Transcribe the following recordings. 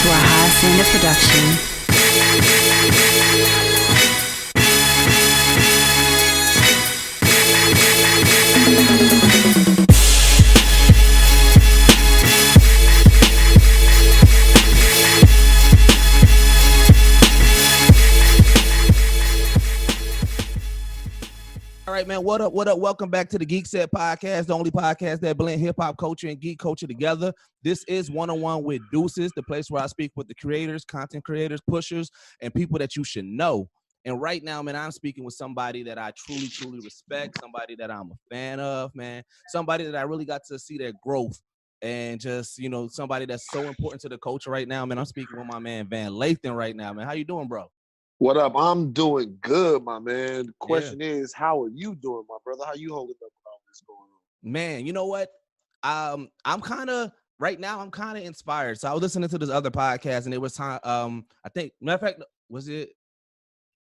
to a high standard production. All right, man. What up? What up? Welcome back to the Geek Set Podcast, the only podcast that blend hip hop culture and geek culture together. This is One-on-One with Deuces, the place where I speak with the creators, content creators, pushers, and people that you should know. And right now, man, I'm speaking with somebody that I truly, truly respect, somebody that I'm a fan of, man, somebody that I really got to see their growth and just, you know, somebody that's so important to the culture right now, man. I'm speaking with my man, Lathan right now, man. How you doing, bro? What up? I'm doing good, my man. The question is, how are you doing, my brother? How you holding up with all this going on? Man, you know what? I'm kind of right now. I'm kind of inspired. So I was listening to this other podcast, and it was time. I think, matter of fact, was it?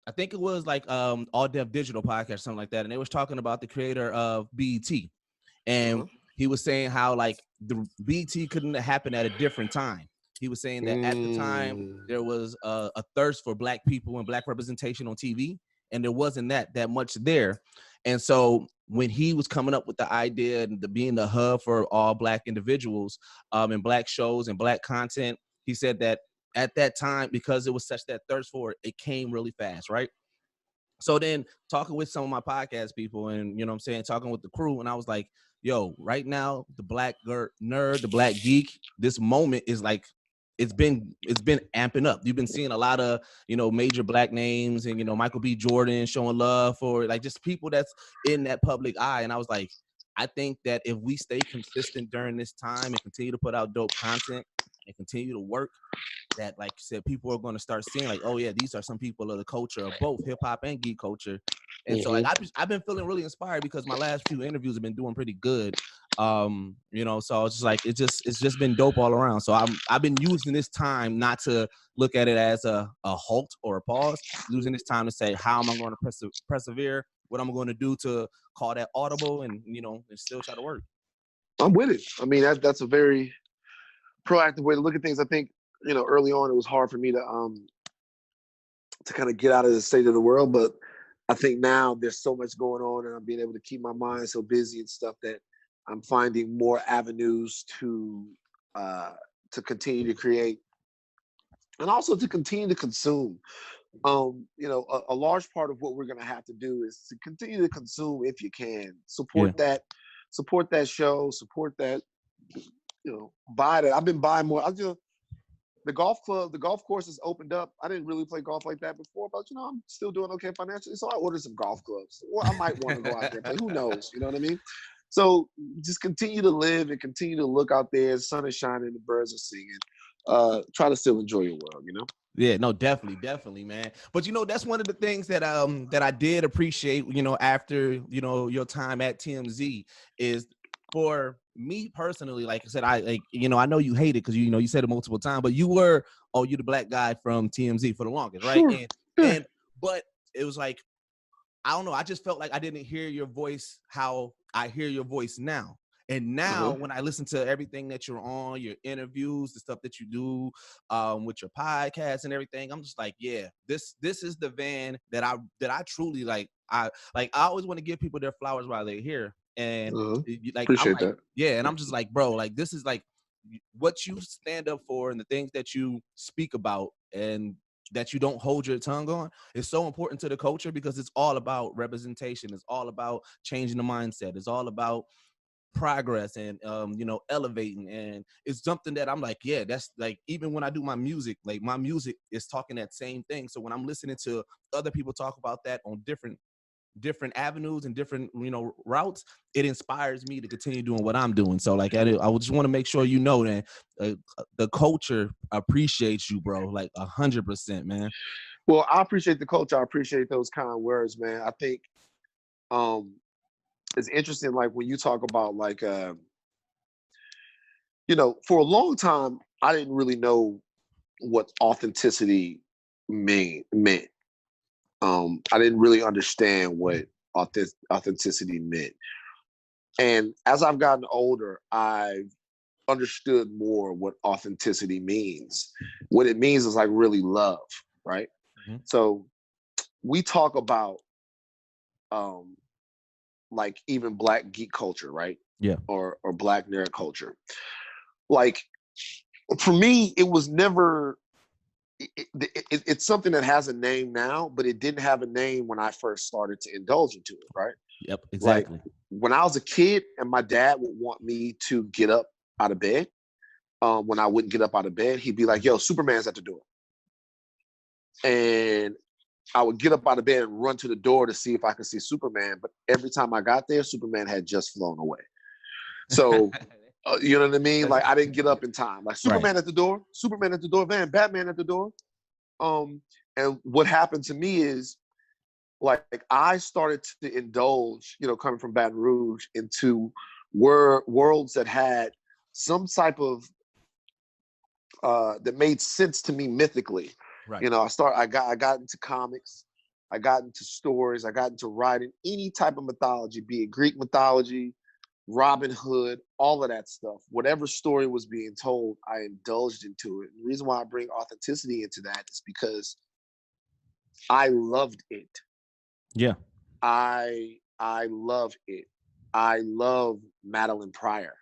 I think it was like All Dev Digital podcast, something like that, and they was talking about the creator of BET, and he was saying how like the BET couldn't happen at a different time. He was saying that at the time there was a thirst for Black people and Black representation on TV, and there wasn't that much there. And so when he was coming up with the idea and being the hub for all Black individuals and Black shows and Black content, he said that at that time, because it was such that thirst for it, it came really fast, right? So then talking with some of my podcast people and, you know what I'm saying, talking with the crew, and I was like, yo, right now, the Black nerd, the Black geek, this moment is like, it's been amping up. You've been seeing a lot of, you know, major Black names and, you know, Michael B. Jordan showing love for like just people that's in that public eye. And I was like, I think that if we stay consistent during this time and continue to put out dope content and continue to work, that, like you said, people are going to start seeing like, oh yeah, these are some people of the culture of both hip hop and geek culture. And so like I've been feeling really inspired because my last few interviews have been doing pretty good. You know, so it's just like it's just been dope all around. So I've been using this time not to look at it as a halt or a pause, using this time to say, how am I going to persevere? What I'm going to do to call that audible and, you know, and still try to work. I'm with it. I mean, that's a very proactive way to look at things. I think, you know, early on it was hard for me to kind of get out of the state of the world, but I think now there's so much going on and I'm being able to keep my mind so busy and stuff that I'm finding more avenues to continue to create and also to continue to consume. You know, a large part of what we're going to have to do is to continue to consume if you can. Support that show, support that, you know, buy that. I've been buying more. The golf course is opened up. I didn't really play golf like that before, but, you know, I'm still doing okay financially. So I ordered some golf clubs. Well, I might want to go out there and play. Who knows? You know what I mean? So just continue to live and continue to look out there. The sun is shining, the birds are singing. Try to still enjoy your world, you know? Yeah, no, definitely, man. But you know, that's one of the things that that I did appreciate, you know, after, you know, your time at TMZ is for me personally, like I said, you know, I know you hate it because you know you said it multiple times, but you the Black guy from TMZ for the longest, right? Sure. But it was like, I don't know, I just felt like I didn't hear your voice how I hear your voice now. And now when I listen to everything that you're on, your interviews, the stuff that you do with your podcast and everything, I'm just like, yeah, this is the Van that I truly like. I always want to give people their flowers while they're here. And like, appreciate that. Yeah, and I'm just like, bro, like this is like what you stand up for and the things that you speak about and that you don't hold your tongue on is so important to the culture because it's all about representation. It's all about changing the mindset. It's all about progress and you know, elevating. And it's something that I'm like, yeah, that's like, even when I do my music, like my music is talking that same thing. So when I'm listening to other people talk about that on different avenues and different, you know, routes, it inspires me to continue doing what I'm doing. So like, I just want to make sure you know that the culture appreciates you, bro, like 100%, man. Well, I appreciate the culture. I appreciate those kind of words, man. I think it's interesting, like when you talk about like, you know, for a long time, I didn't really know what authenticity meant. I didn't really understand what authenticity meant. And as I've gotten older, I've understood more what authenticity means. What it means is like really love, right? Mhm. So we talk about like even Black geek culture, right? Yeah. Or Black nerd culture. Like for me, it was never. It's something that has a name now, but it didn't have a name when I first started to indulge into it, right? Yep. Like Exactly. when I was a kid and my dad would want me to get up out of bed, when I wouldn't get up out of bed, he'd be like, yo, Superman's at the door. And I would get up out of bed and run to the door to see if I could see Superman. But every time I got there, Superman had just flown away. So, you know what I mean? Like I didn't get up in time. Like Superman at the door, Superman at the door, man, Batman at the door. And what happened to me is like I started to indulge, you know, coming from Baton Rouge into worlds that had some type of that made sense to me mythically. Right. You know, I got into comics, I got into stories, I got into writing any type of mythology, be it Greek mythology, Robin Hood, all of that stuff. Whatever story was being told, I indulged into it. And the reason why I bring authenticity into that is because I loved it. Yeah. I love it. I love Madeline Pryor.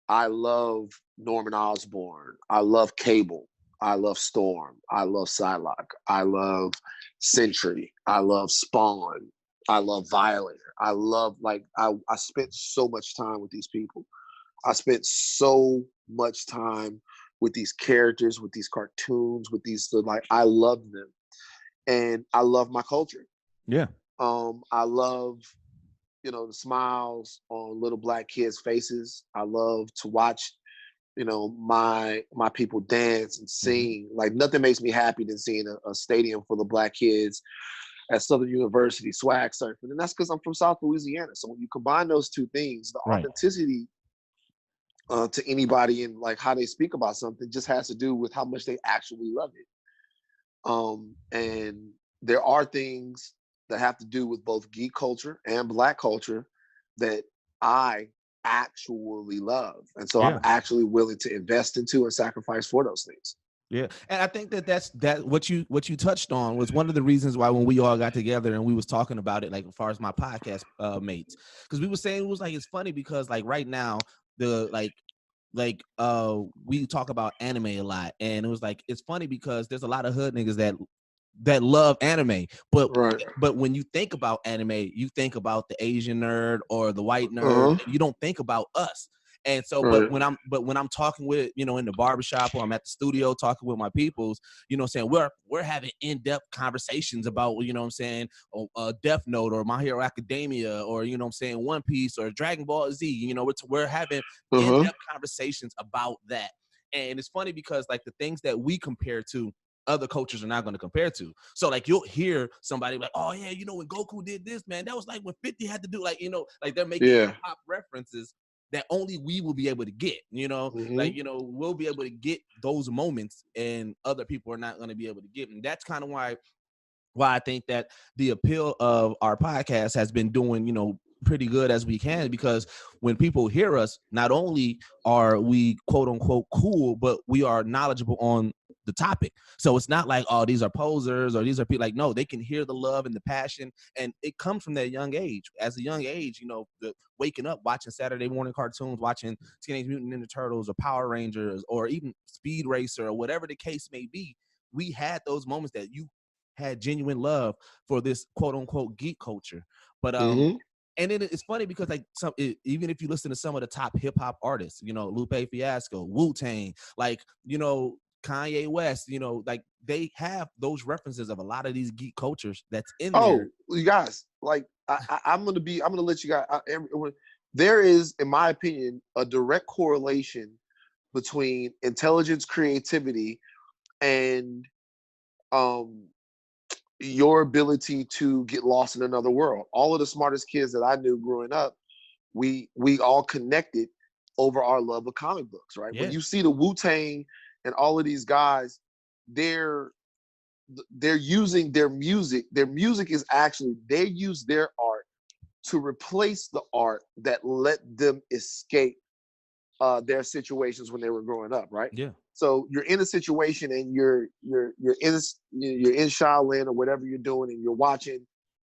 I love Norman Osborn. I love Cable. I love Storm. I love Psylocke. I love Sentry. I love Spawn. I love Violet. I love I spent so much time with these people. I spent so much time with these characters, with these cartoons, with these like I love them. And I love my culture. Yeah. I love, you know, the smiles on little Black kids' faces. I love to watch, you know, my people dance and sing. Like nothing makes me happy than seeing a stadium full of Black kids at Southern University swag surfing. And that's because I'm from South Louisiana. So when you combine those two things, the authenticity to anybody and like how they speak about something just has to do with how much they actually love it. And there are things that have to do with both geek culture and Black culture that I actually love. And so I'm actually willing to invest into and sacrifice for those things. Yeah, and I think that's what you touched on was one of the reasons why when we all got together and we was talking about it, like as far as my podcast mates, because we were saying it was like it's funny because like right now the we talk about anime a lot, and it was like it's funny because there's a lot of hood niggas that love anime, but when you think about anime, you think about the Asian nerd or the white nerd, and you don't think about us. And so, but when I'm talking with, you know, in the barbershop or I'm at the studio talking with my peoples, you know what I'm saying, we're having in-depth conversations about, you know what I'm saying, Death Note or My Hero Academia or, you know what I'm saying, One Piece or Dragon Ball Z, you know, we're having in-depth conversations about that. And it's funny because like the things that we compare to, other cultures are not going to compare to. So like you'll hear somebody like, oh yeah, you know, when Goku did this, man, that was like when 50 had to do, like, you know, like they're making pop references that only we will be able to get, you know, like, you know, we'll be able to get those moments and other people are not going to be able to get. And that's kind of why I think that the appeal of our podcast has been doing, you know, pretty good as we can, because when people hear us, not only are we quote unquote cool, but we are knowledgeable on the topic. So it's not like, oh, these are posers or these are people, like, no, they can hear the love and the passion, and it comes from that young age. As a young age, you know, the waking up watching Saturday morning cartoons, watching Teenage Mutant Ninja Turtles or Power Rangers or even Speed Racer or whatever the case may be, we had those moments that you had genuine love for this quote unquote geek culture. But and then it's funny because like even if you listen to some of the top hip hop artists, you know, Lupe Fiasco, Wu-Tang, like, you know, Kanye West, you know, like they have those references of a lot of these geek cultures that's in there. Oh, you guys, like I'm gonna let you guys. There is, in my opinion, a direct correlation between intelligence, creativity, and your ability to get lost in another world. All of the smartest kids that I knew growing up, we all connected over our love of comic books, right? Yeah. When you see the Wu-Tang and all of these guys, they're using their music. Their music is actually, they use their art to replace the art that let them escape their situations when they were growing up, right? Yeah. So you're in a situation and you're in Shaolin or whatever you're doing, and you're watching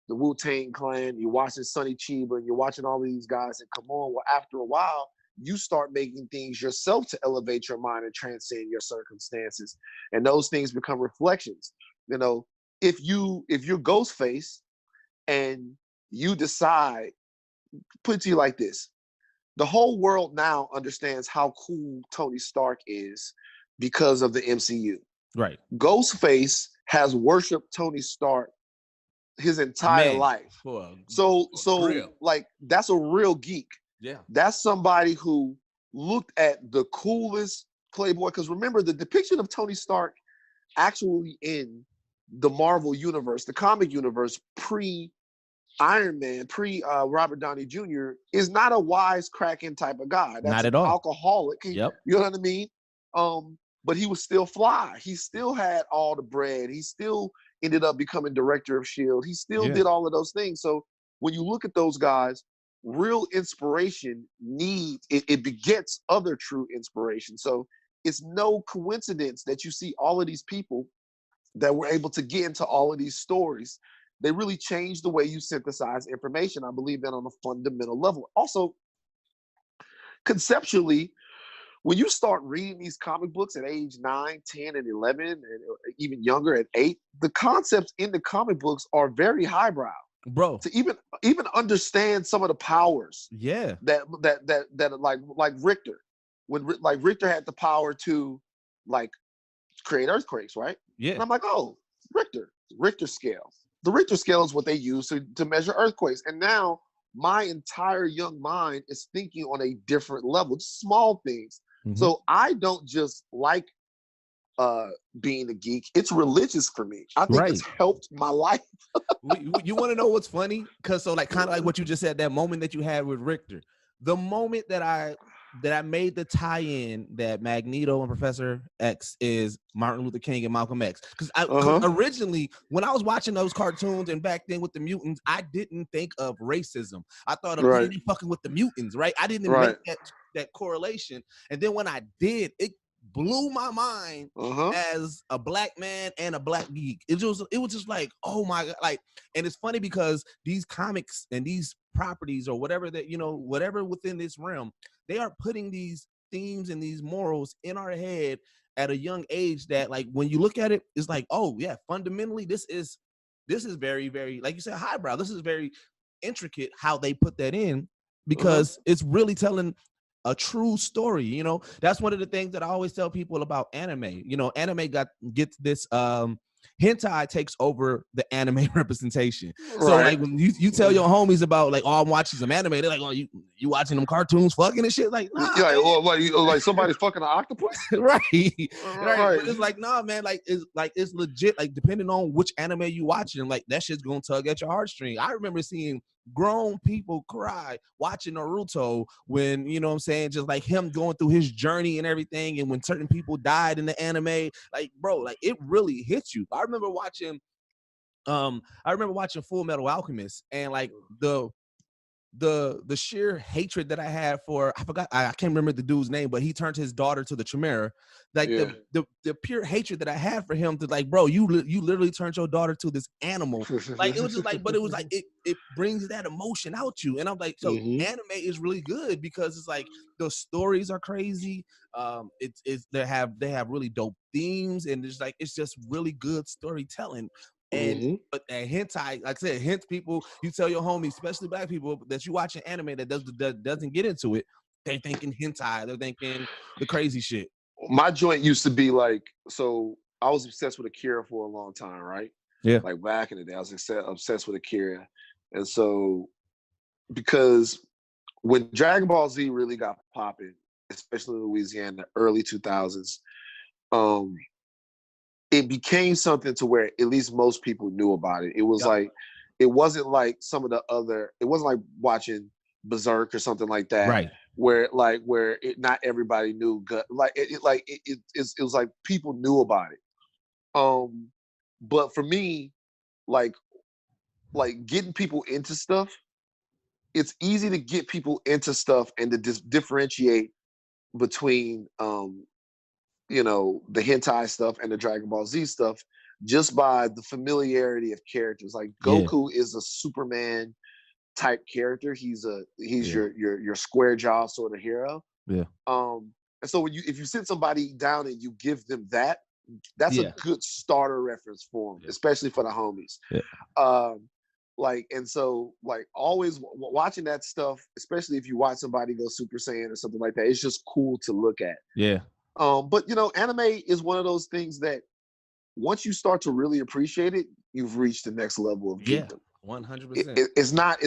the Wu-Tang Clan, you're watching Sonny Chiba, and you're watching all these guys, and come on, well, after a while, you start making things yourself to elevate your mind and transcend your circumstances. And those things become reflections. You know, if you're Ghostface and you decide, put it to you like this, the whole world now understands how cool Tony Stark is because of the MCU. Right. Ghostface has worshiped Tony Stark his entire life. So real. like, that's a real geek. Yeah. That's somebody who looked at the coolest playboy. Because remember, the depiction of Tony Stark actually in the Marvel universe, the comic universe, pre-Iron Man, pre-Robert Downey Jr., is not a wisecracking type of guy. That's Not at an all. alcoholic. Yep. You know what I mean? But he was still fly. He still had all the bread. He still ended up becoming director of S.H.I.E.L.D. He still did all of those things. So when you look at those guys, real inspiration it begets other true inspiration. So it's no coincidence that you see all of these people that were able to get into all of these stories. They really changed the way you synthesize information. I believe that on a fundamental level. Also, conceptually, when you start reading these comic books at age 9, 10, and 11, and even younger at 8, the concepts in the comic books are very highbrow. Bro. To even understand some of the powers. Yeah. That like Richter. When like Richter had the power to like create earthquakes, right? Yeah. And I'm like, oh, Richter scale. The Richter scale is what they use to measure earthquakes. And now my entire young mind is thinking on a different level, just small things. Mm-hmm. So I don't just like being a geek. It's religious for me. I think it's helped my life. You want to know what's funny? Because so like kind of like what you just said, that moment that you had with Richter, the moment that I made the tie-in that Magneto and Professor X is Martin Luther King and Malcolm X. Because originally, when I was watching those cartoons and back then with the mutants, I didn't think of racism. I thought of they fucking with the mutants, right? I didn't make that correlation. And then when I did, it blew my mind as a black man and a black geek. It was just like, oh my God. Like, and it's funny because these comics and these properties or whatever that, you know, whatever within this realm, they are putting these themes and these morals in our head at a young age that, like, when you look at it, it's like, oh yeah, fundamentally, this is very, very, like you said, highbrow. This is very intricate how they put that in, because it's really telling a true story. You know, that's one of the things that I always tell people about anime. You know, anime gets this hentai takes over the anime representation. So like when you tell your homies about like, oh, I'm watching some anime, they're like, oh, you watching them cartoons fucking and shit? Like, nah, like somebody's fucking an octopus? right. But it's like, nah, man, it's legit. Like, depending on which anime you watching, like that shit's gonna tug at your heartstring. I remember seeing grown people cry watching Naruto when, you know what I'm saying, just like him going through his journey and everything, and when certain people died in the anime, like, bro, like it really hits you. I remember watching Full Metal Alchemist, and like the sheer hatred that I had for, I can't remember the dude's name, but he turned his daughter to the Chimera. Like the pure hatred that I had for him, to like, bro, you literally turned your daughter to this animal. Like, it was just like, but it was like it brings that emotion out you. And I'm like, so anime is really good because it's like the stories are crazy. They have really dope themes, and it's just really good storytelling. And but hentai, like I said, hence people, you tell your homies, especially black people, that you watch an anime that doesn't get into it, they thinking hentai, they're thinking the crazy shit. My joint used to be like, so I was obsessed with Akira for a long time, right? Yeah. Like back in the day, I was obsessed with Akira. And so, because when Dragon Ball Z really got popping, especially in Louisiana, early 2000s, it became something to where at least most people knew about it. It was like, it wasn't like some of the other, it wasn't like watching Berserk or something like that, right? Where not everybody knew. It was like people knew about it. But for me, like getting people into stuff, it's easy to get people into stuff and to differentiate between you know, the hentai stuff and the Dragon Ball Z stuff just by the familiarity of characters. Like Goku is a Superman type character. He's your square jaw sort of hero. Yeah. And so if you sit somebody down and you give them that, that's a good starter reference for them, especially for the homies. Yeah. Like, and so like always watching that stuff, especially if you watch somebody go Super Saiyan or something like that, it's just cool to look at. Yeah. But you know, anime is one of those things that once you start to really appreciate it, you've reached the next level of geekdom. 100%. It's not.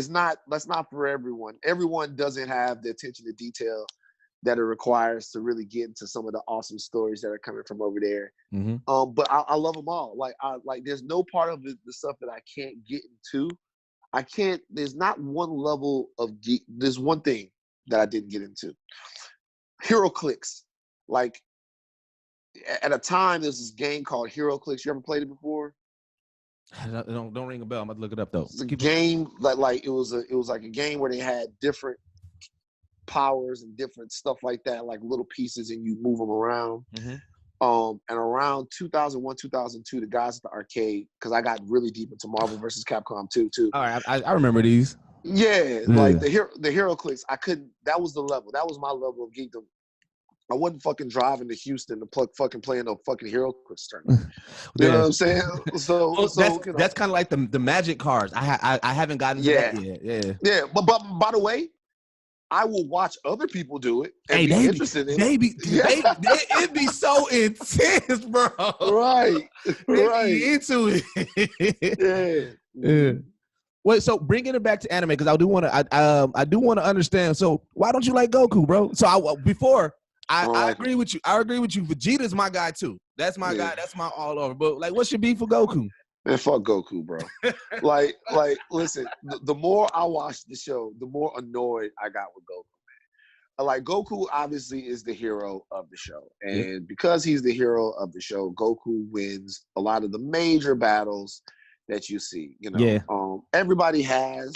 That's not for everyone. Everyone doesn't have the attention to detail that it requires to really get into some of the awesome stories that are coming from over there. Mm-hmm. But I love them all. Like there's no part of the stuff that I can't get into. I can't. There's not one level of geek. There's one thing that I didn't get into. Hero Clicks. Like at a time, there's this game called Hero Clicks. You ever played it before? Don't ring a bell. I'm about to look it up though. It's a game like it was like a game where they had different powers and different stuff like that, like little pieces, and you move them around. Mm-hmm. And around 2001, 2002, the guys at the arcade, because I got really deep into Marvel versus Capcom too. All right, I remember these. Yeah, like the Hero Clicks. I couldn't. That was the level. That was my level of geekdom. I wasn't fucking driving to Houston to fucking play no fucking Hero Clicks tournament. You know what I'm saying? So, that's kind of like the Magic cards. I haven't gotten to that yet. Yeah. But by the way, I will watch other people do it and be interested in it. It'd be so intense, bro. Right. Be into it. Yeah. Wait, so bringing it back to anime, because I do want to understand. So why don't you like Goku, bro? So I agree with you. I agree with you. Vegeta's my guy too. That's my guy. That's my all over. But like, what's your beef for Goku? Man, fuck Goku, bro. like, listen. The more I watched the show, the more annoyed I got with Goku. Man. Like, Goku obviously is the hero of the show, and because he's the hero of the show, Goku wins a lot of the major battles that you see. You know, everybody has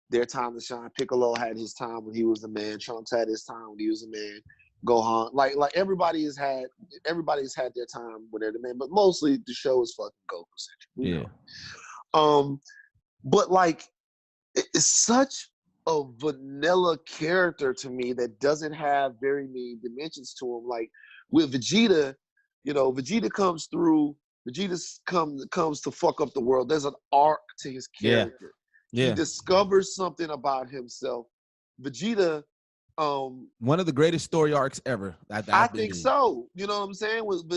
their time to shine. Piccolo had his time when he was the man. Trunks had his time when he was the man. Gohan, like everybody's had their time when they're the man, but mostly the show is fucking Goku centric. Know? But like it's such a vanilla character to me that doesn't have very many dimensions to him. Like with Vegeta, you know, Vegeta comes through. Vegeta comes to fuck up the world. There's an arc to his character. He discovers something about himself. Vegeta. One of the greatest story arcs ever. I think so. You know what I'm saying? With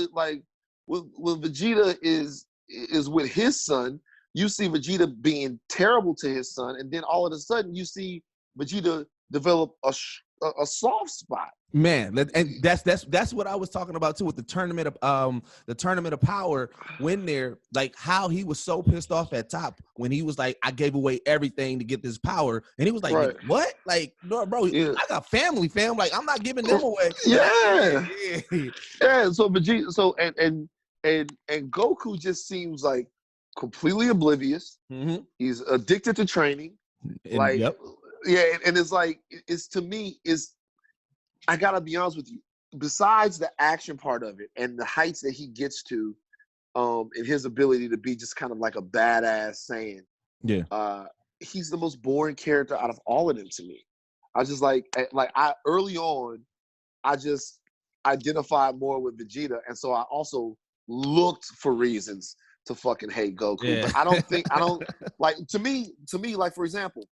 Vegeta is with his son, you see Vegeta being terrible to his son, and then all of a sudden you see Vegeta develop a soft spot. Man, and that's what I was talking about too with the tournament of power. When they're like how he was so pissed off at Top when he was like, I gave away everything to get this power, and he was like, what? Like, no, bro, I got family, fam. Like, I'm not giving them away. Yeah. So Vegeta, and Goku just seems like completely oblivious. Mm-hmm. He's addicted to training. And it's like to me I gotta be honest with you. Besides the action part of it and the heights that he gets to, and his ability to be just kind of like a badass Saiyan, he's the most boring character out of all of them to me. I just early on, I just identified more with Vegeta, and so I also looked for reasons to fucking hate Goku. Yeah. But I don't like to me like, for example,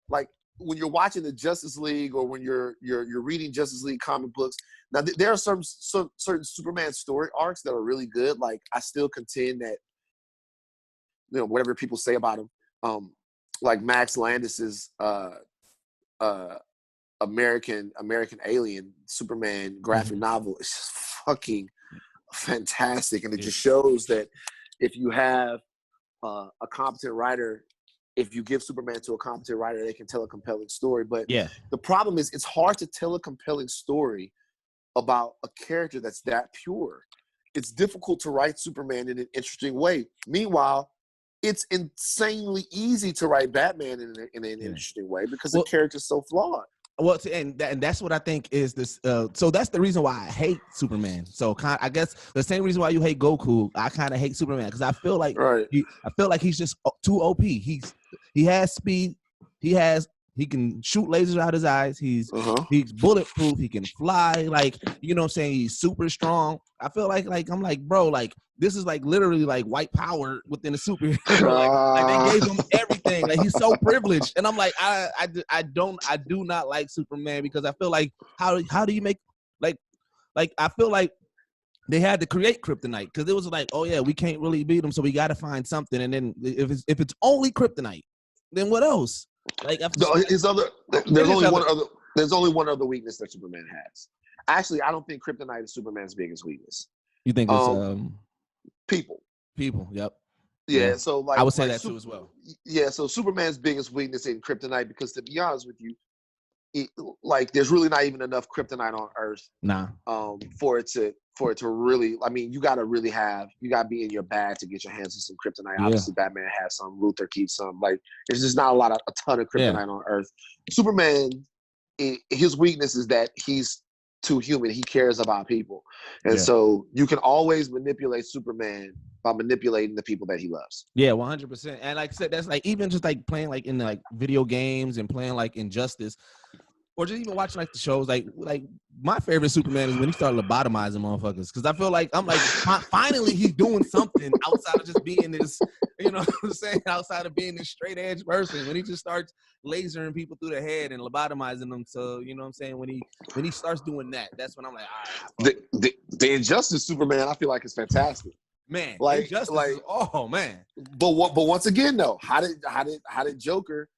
like when you're watching the Justice League or when you're reading Justice League comic books, now there are some certain Superman story arcs that are really good. Like I still contend that, you know, whatever people say about him, like Max Landis's American Alien Superman graphic novel is just fucking fantastic, and it just shows that if you have a competent writer. If you give Superman to a competent writer, they can tell a compelling story. But the problem is it's hard to tell a compelling story about a character that's that pure. It's difficult to write Superman in an interesting way. Meanwhile, it's insanely easy to write Batman in an interesting way because the character's so flawed. Well, and that's what I think is this. So that's the reason why I hate Superman. So I guess the same reason why you hate Goku, I kind of hate Superman because I feel like Right. he's just too OP. He has speed. He can shoot lasers out his eyes. He's bulletproof. He can fly. Like, you know what I'm saying? He's super strong. I feel like I'm like, bro, like this is like literally like white power within the superhero. like they gave him everything. Like he's so privileged. And I'm like, I do not like Superman because I feel like how do you make like I feel like they had to create kryptonite because it was like, oh yeah, we can't really beat him, so we got to find something. And then if it's only kryptonite, then what else? Like there's only one other weakness that Superman has. Actually, I don't think kryptonite is Superman's biggest weakness. You think it's people? People, yep. Yeah, so like I would say that too as well. Yeah, so Superman's biggest weakness in kryptonite because to be honest with you, there's really not even enough kryptonite on Earth. Nah. For it to really, I mean, you gotta be in your bag to get your hands on some kryptonite. Yeah. Obviously, Batman has some, Luthor keeps some. Like, there's just not a ton of kryptonite on Earth. Superman, his weakness is that he's too human. He cares about people, and so you can always manipulate Superman by manipulating the people that he loves. Yeah, 100%. And like I said, that's like even just like playing like in like video games and playing like Injustice. Or just even watching like the shows, like my favorite Superman is when he started lobotomizing motherfuckers. Because I feel like I'm like finally he's doing something outside of just being this, you know what I'm saying, outside of being this straight edge person. When he just starts lasering people through the head and lobotomizing them, so you know what I'm saying. When he starts doing that, that's when I'm like, all right. The Injustice Superman, I feel like is fantastic. Man, like Injustice, oh man. But once again though, how did Joker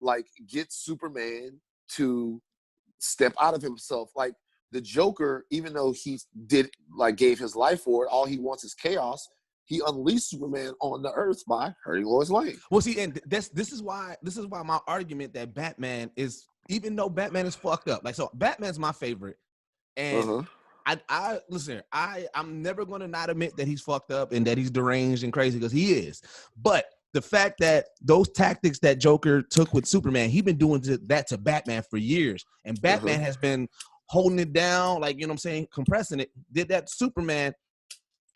like get Superman to step out of himself? Like the Joker, even though he gave his life for it, all he wants is chaos. He unleashed Superman on the Earth by hurting Lois Lane. Well, see, and this is why my argument that Batman is, even though Batman is fucked up, like, so Batman's my favorite, and I listen, I'm never gonna not admit that he's fucked up and that he's deranged and crazy because he is, but the fact that those tactics that Joker took with Superman, he's been doing that to Batman for years. And Batman has been holding it down, like, you know what I'm saying, compressing it, did that to Superman,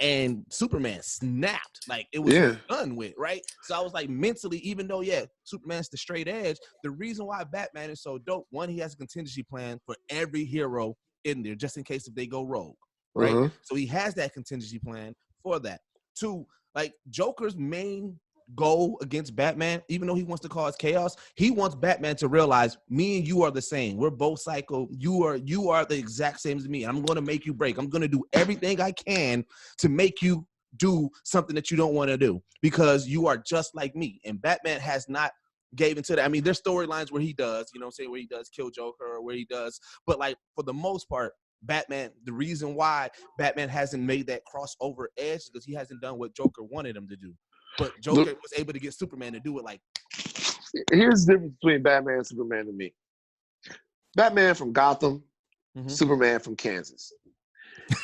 and Superman snapped. Like, it was done with, right? So I was like, mentally, even though, Superman's the straight edge, the reason why Batman is so dope, one, he has a contingency plan for every hero in there, just in case if they go rogue, right? So he has that contingency plan for that. Two, like, Joker's main goal against Batman, even though he wants to cause chaos, he wants Batman to realize me and you are the same. We're both psycho. You are the exact same as me. And I'm going to make you break. I'm going to do everything I can to make you do something that you don't want to do because you are just like me. And Batman has not gave into that. I mean, there's storylines where he does, you know what I'm saying, where he does kill Joker or where he does, but like for the most part, Batman, the reason why Batman hasn't made that crossover edge is because he hasn't done what Joker wanted him to do. But Joker was able to get Superman to do it. Like, here's the difference between Batman and Superman to me. Batman from Gotham, Superman from Kansas,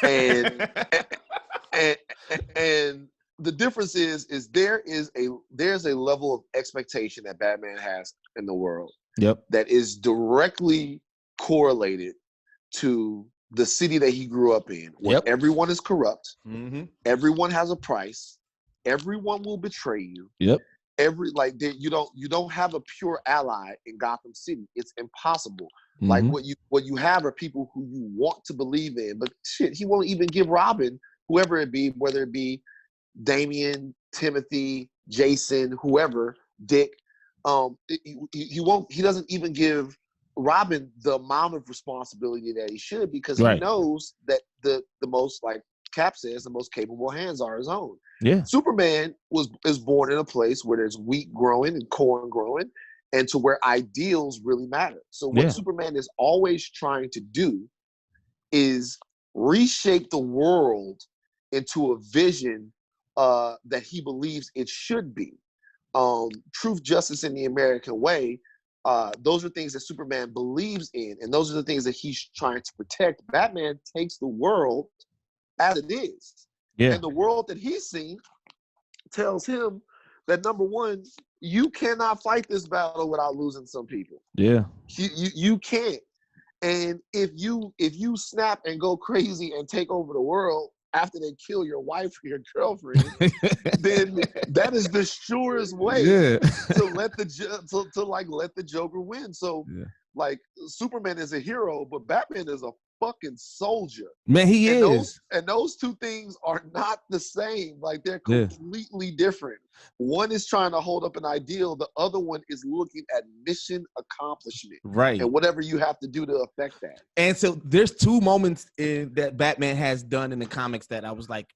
and and the difference is there's a level of expectation that Batman has in the world. That is directly correlated to the city that he grew up in, where everyone is corrupt, everyone has a price. Everyone will betray you. You don't have a pure ally in Gotham City. It's impossible. Like what you have are people who you want to believe in, but shit, he won't even give Robin, whoever it be, whether it be Damian, Timothy, Jason, whoever, Dick. He doesn't even give Robin the amount of responsibility that he should because he knows that the most, like Cap says, the most capable hands are his own. Superman is born in a place where there's wheat growing and corn growing, and to where ideals really matter. So what Superman is always trying to do is reshape the world into a vision that he believes it should be. Truth, justice, and the American way. Those are things that Superman believes in, and those are the things that he's trying to protect. Batman takes the world as it is. And the world that he's seen tells him that number one, you cannot fight this battle without losing some people. Yeah. You can't. And if you snap and go crazy and take over the world after they kill your wife or your girlfriend, then that is the surest way to let the Joker win. So like Superman is a hero, but Batman is a fucking soldier. Man, he is. Those two things are not the same. Like they're completely different. One is trying to hold up an ideal. The other one is looking at mission accomplishment. Right. And whatever you have to do to affect that. And so there's two moments that Batman has done in the comics that I was like,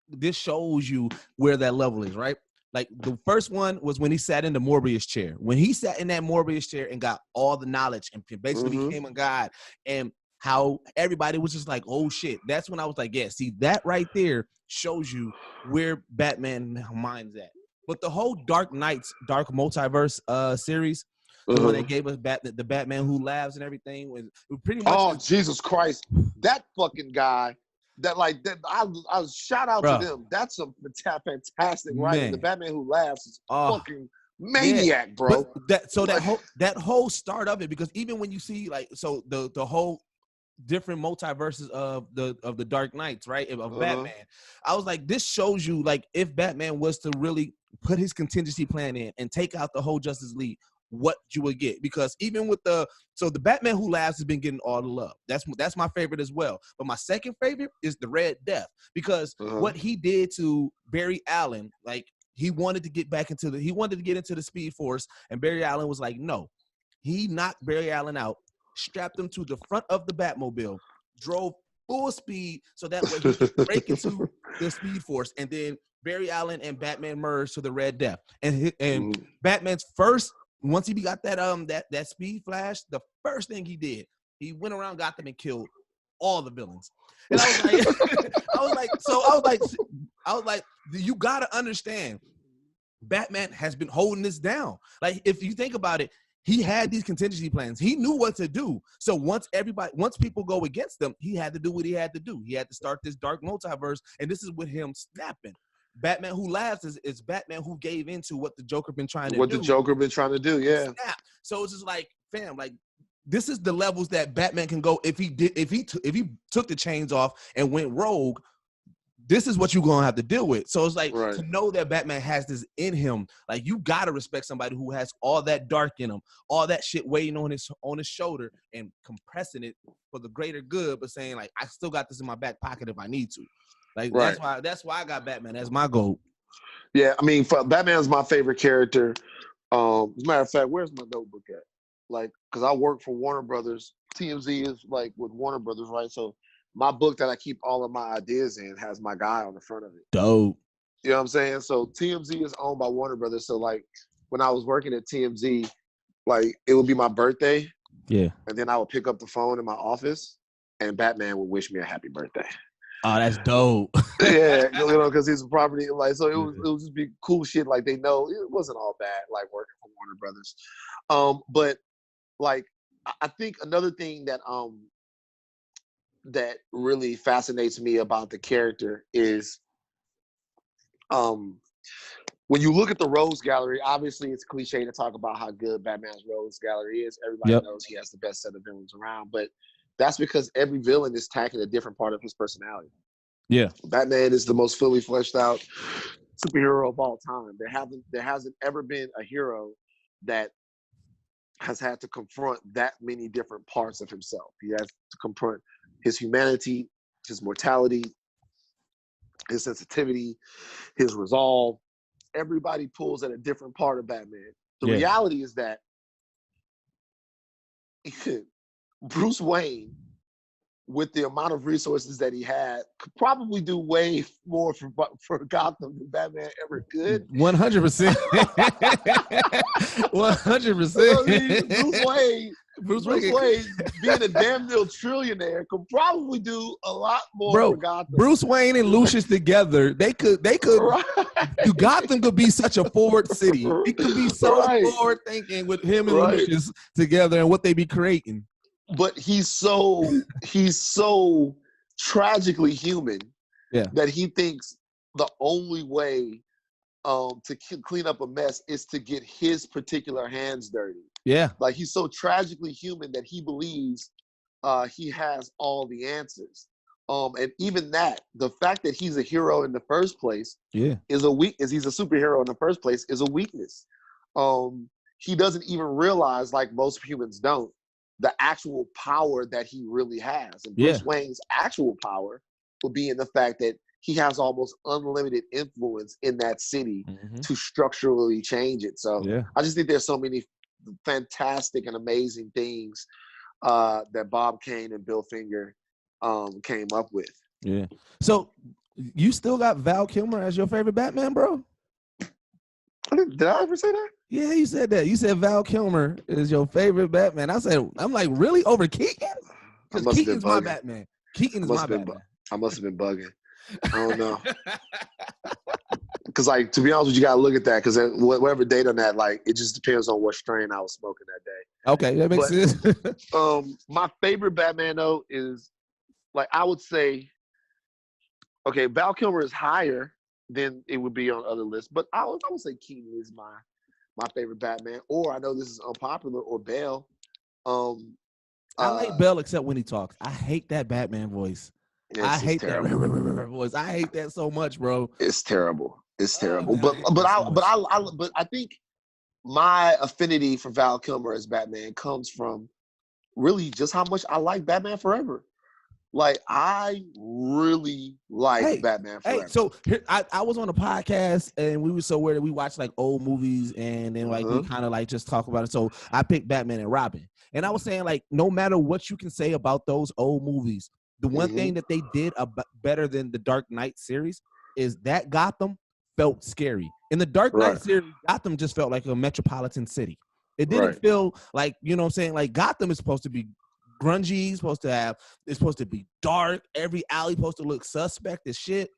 this shows you where that level is, right? Like the first one was when he sat in the Morbius chair. When he sat in that Morbius chair and got all the knowledge and basically became a god, and how everybody was just like, oh shit. That's when I was like, yeah, see, that right there shows you where Batman mind's at. But the whole Dark Multiverse series, the one that gave us the Batman Who Laughs and everything, was pretty much. Oh, Jesus Christ. That fucking guy. I shout out to them. That's a fantastic writing. The Batman Who Laughs is fucking maniac, bro. But that whole start of it, because even when you see like the whole different multiverses of the Dark Knights, right, of Batman, I was like, this shows you like if Batman was to really put his contingency plan in and take out the whole Justice League, what you would get. Because even with the Batman Who Laughs has been getting all the love. That's my favorite as well. But my second favorite is the Red Death, because what he did to Barry Allen, like he wanted to get into the Speed Force, and Barry Allen was like, no. He knocked Barry Allen out, strapped him to the front of the Batmobile, drove full speed so that way he could break into the Speed Force, and then Barry Allen and Batman merged to the Red Death. And Batman's first, once he got that speed flash, the first thing he did, he went around Gotham and killed all the villains. And I was like, you gotta understand, Batman has been holding this down. Like if you think about it, he had these contingency plans. He knew what to do. So once people go against him, he had to do what he had to do. He had to start this dark multiverse, and this is with him snapping. Batman Who Laughs is Batman who gave into what the Joker been trying to do. What the Joker been trying to do, yeah. Snap. So it's just like, fam, like this is the levels that Batman can go if he took the chains off and went rogue. This is what you're gonna have to deal with. So it's like to know that Batman has this in him. Like you gotta respect somebody who has all that dark in him, all that shit weighing on his shoulder and compressing it for the greater good, but saying like, I still got this in my back pocket if I need to. Like that's why I got Batman as my goal. Yeah, I mean, Batman's my favorite character. As a matter of fact, where's my notebook at? Like, because I work for Warner Brothers. TMZ is like with Warner Brothers, right? So my book that I keep all of my ideas in has my guy on the front of it. Dope. You know what I'm saying? So TMZ is owned by Warner Brothers. So like when I was working at TMZ, like it would be my birthday. Yeah. And then I would pick up the phone in my office and Batman would wish me a happy birthday. Oh, that's dope. Yeah, you know, because he's a property, like, so it was just be cool shit. Like they know it wasn't all bad, like working for Warner Brothers. But like I think another thing that that really fascinates me about the character is when you look at the Rogues Gallery, obviously it's cliche to talk about how good Batman's Rogues Gallery is. Everybody knows he has the best set of villains around, but that's because every villain is tackling a different part of his personality. Yeah. Batman is the most fully fleshed out superhero of all time. There hasn't ever been a hero that has had to confront that many different parts of himself. He has to confront his humanity, his mortality, his sensitivity, his resolve. Everybody pulls at a different part of Batman. The reality is that Bruce Wayne, with the amount of resources that he had, could probably do way more for Gotham than Batman ever could. 100%. 100%. Bruce Wayne, being a damn near trillionaire, could probably do a lot more for Gotham. Bruce Wayne and Lucius together, they could. Right. Gotham could be such a forward city. It could be so forward thinking with him and Lucius together and what they be creating. But he's so tragically human that he thinks the only way to clean up a mess is to get his particular hands dirty. Yeah. Like he's so tragically human that he believes he has all the answers. And even that, the fact that he's a hero in the first place is a he's a superhero in the first place is a weakness. He doesn't even realize, like most humans don't, the actual power that he really has. And Bruce Wayne's actual power would be in the fact that he has almost unlimited influence in that city to structurally change it. So I just think there's so many fantastic and amazing things that Bob Kane and Bill Finger came up with. Yeah. So you still got Val Kilmer as your favorite Batman, bro? Did I ever say that? Yeah, you said that. You said Val Kilmer is your favorite Batman. I'm like, really? Over Keaton? Because Keaton's my Batman. Keaton is my Batman. I must have been bugging. I don't know. Because, like, to be honest with you, you got to look at that. Because whatever date on that, like, it just depends on what strain I was smoking that day. Okay, that makes sense. My favorite Batman, though, is, like, I would say, okay, Val Kilmer is higher than it would be on other lists. But I would say Keaton is my favorite Batman. Or I know this is unpopular, or Bale. I like Bale except when he talks. I hate that Batman voice. I hate that voice. I hate that so much, bro. It's terrible. It's terrible. But I think my affinity for Val Kilmer as Batman comes from really just how much I like Batman Forever. Like, I really like Batman Forever. Hey, so here, I was on a podcast and we were so weird that we watched like old movies and then like we kind of like just talk about it. So I picked Batman and Robin. And I was saying, like, no matter what you can say about those old movies, the one thing that they did better than the Dark Knight series is that Gotham felt scary. In the Dark Knight series, Gotham just felt like a metropolitan city. It didn't feel like, you know what I'm saying? Like, Gotham is supposed to be grungy, it's supposed to be dark. Every alley supposed to look suspect as shit.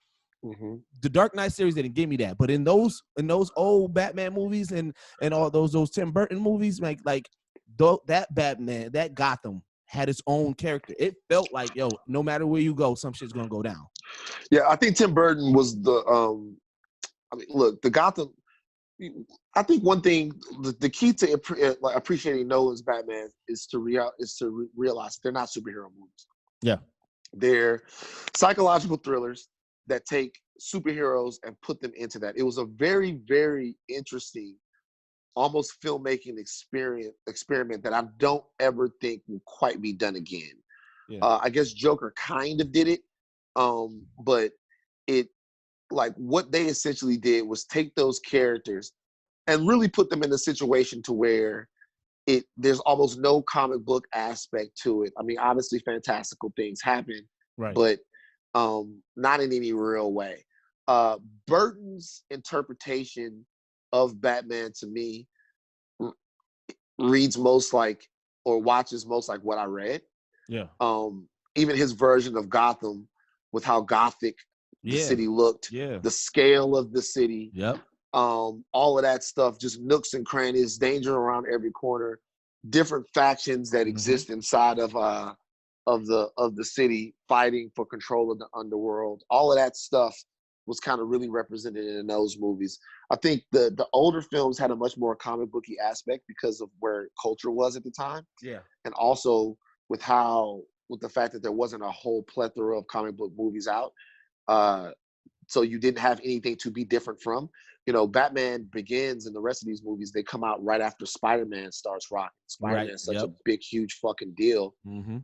The Dark Knight series didn't give me that. But in those old Batman movies and all those Tim Burton movies, like that Batman, that Gotham had its own character. It felt like, yo, no matter where you go, some shit's gonna go down. Yeah, I think Tim Burton was the I mean, look, the Gotham. I think one thing, the key to appreciating Nolan's Batman is to realize they're not superhero movies. Yeah, they're psychological thrillers that take superheroes and put them into that. It was a very, very interesting, almost filmmaking experiment that I don't ever think will quite be done again. Yeah. I guess Joker kind of did it, but it, like, what they essentially did was take those characters and really put them in a situation to where there's almost no comic book aspect to it. I mean, obviously fantastical things happen, but not in any real way. Burton's interpretation of Batman, to me, reads most like, or watches most like what I read. Yeah. Even his version of Gotham, with how gothic the city looked, the scale of the city, all of that stuff, just nooks and crannies, danger around every corner, different factions that exist inside of the city fighting for control of the underworld. All of that stuff was kind of really represented in those movies. I think the older films had a much more comic booky aspect because of where culture was at the time. Yeah. And also with the fact that there wasn't a whole plethora of comic book movies out. So you didn't have anything to be different from. You know, Batman Begins and the rest of these movies, they come out right after Spider-Man starts rocking. Spider-Man is such a big, huge fucking deal